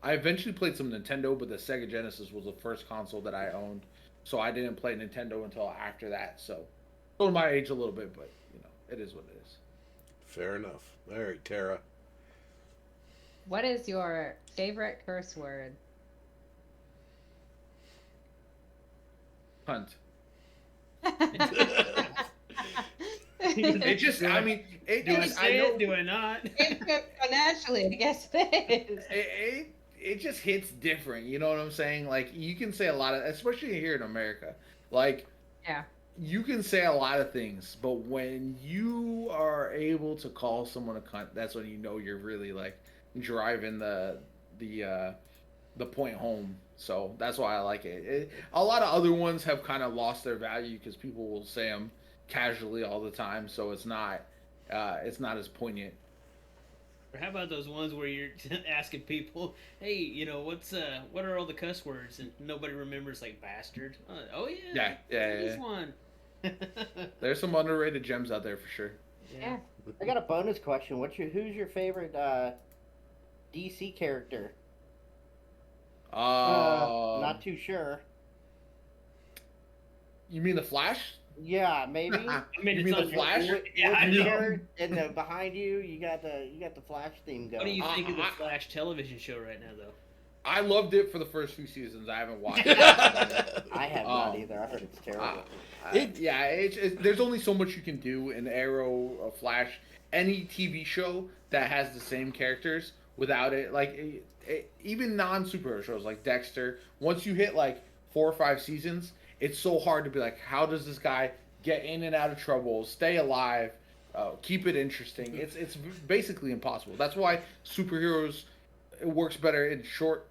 eventually played some Nintendo, but the Sega Genesis was the first console that I owned. So I didn't play Nintendo until after that. So, told my age a little bit, but it is what it is. Fair enough. All right, Tara. What is your favorite curse word? Hunt. It just, I mean, it Do I just, say I know, it? Do I not? Naturally, I guess it is. it just hits different. You know what I'm saying? Like you can say a lot of, especially here in America, like Yeah. you can say a lot of things, but when you are able to call someone a cunt, that's when you know you're really like driving the point home. So that's why I like it. A lot of other ones have kind of lost their value because people will say them casually all the time, so it's not as poignant. Or how about those ones where you're asking people, "Hey, what are all the cuss words?" and nobody remembers, like bastard. Oh yeah, Yeah. one. There's some underrated gems out there for sure. Yeah. I got a bonus question. Who's your favorite DC character? Not too sure. You mean the Flash? Yeah, maybe. I mean, You it's mean on the Flash? Yeah, I know. And behind you got the Flash theme going. What do you think of the Flash television show right now, though? I loved it for the first few seasons. I haven't watched it. I have not either. I heard it's terrible. There's only so much you can do in Arrow or Flash. Any TV show that has the same characters without it, like even non-superhero shows like Dexter, once you hit like 4 or 5 seasons, it's so hard to be like, how does this guy get in and out of trouble, stay alive, keep it interesting? It's basically impossible. That's why superheroes, it works better in short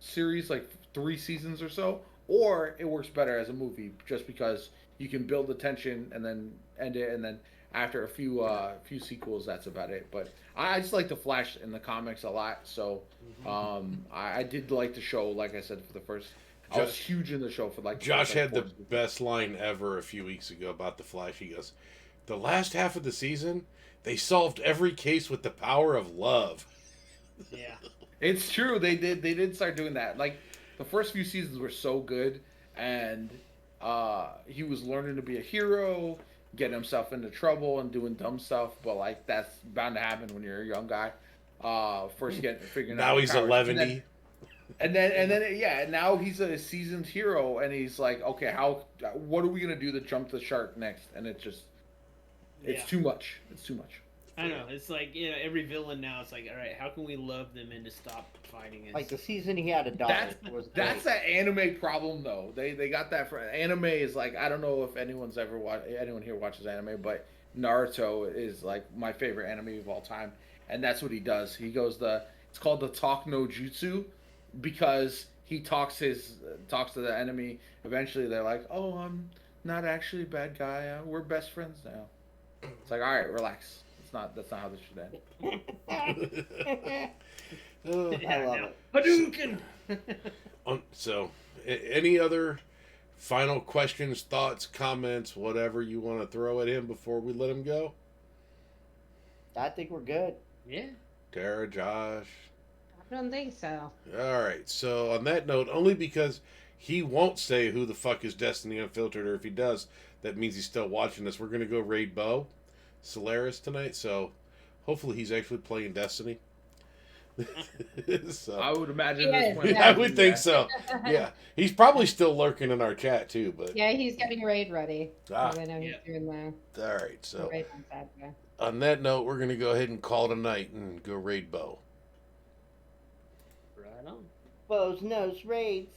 series like 3 seasons or so, or it works better as a movie just because you can build the tension and then end it, and then after a few sequels, that's about it. But I just like the Flash in the comics a lot, so I did like the show. Like I said, for the first, I was huge in the show for like. Josh had the 4 seasons. best line ever a few weeks ago about the Flash. He goes, "The last half of the season, they solved every case with the power of love." Yeah. It's true. They did start doing that. Like the first few seasons were so good, and he was learning to be a hero, getting himself into trouble and doing dumb stuff. But like that's bound to happen when you're a young guy. First figuring out. Now he's 11. And then yeah, now he's a seasoned hero, and he's like, okay, what are we gonna do to jump the shark next? And it's too much. It's too much. I know. It's like, every villain now, it's like, all right, how can we love them and to stop fighting? Like the season he had a dog That's an anime problem, though. They got that for anime. Is like, I don't know if anyone here watches anime, but Naruto is like my favorite anime of all time, and that's what he does. He goes it's called the talk no jutsu, because he talks to the enemy. Eventually, they're like, oh, I'm not actually a bad guy. We're best friends now. It's like, all right, relax. That's not how this should end. I love it. Hadouken! So, any other final questions, thoughts, comments, whatever you want to throw at him before we let him go? I think we're good. Yeah. Tara, Josh. I don't think so. All right. So on that note, only because he won't say who the fuck is Destiny Unfiltered, or if he does, that means he's still watching us. We're gonna go raid Bo Solaris tonight, so hopefully he's actually playing Destiny. So, I would imagine Yes, this point. yeah. I would think so. Yeah, he's probably still lurking in our chat too. But Yeah, he's getting raid ready. Ah. I know he's doing the all right. So raid on Saturday. on that note, we're gonna go ahead and call it a night and go raid Bo. Right on. Bo's Nose Raids.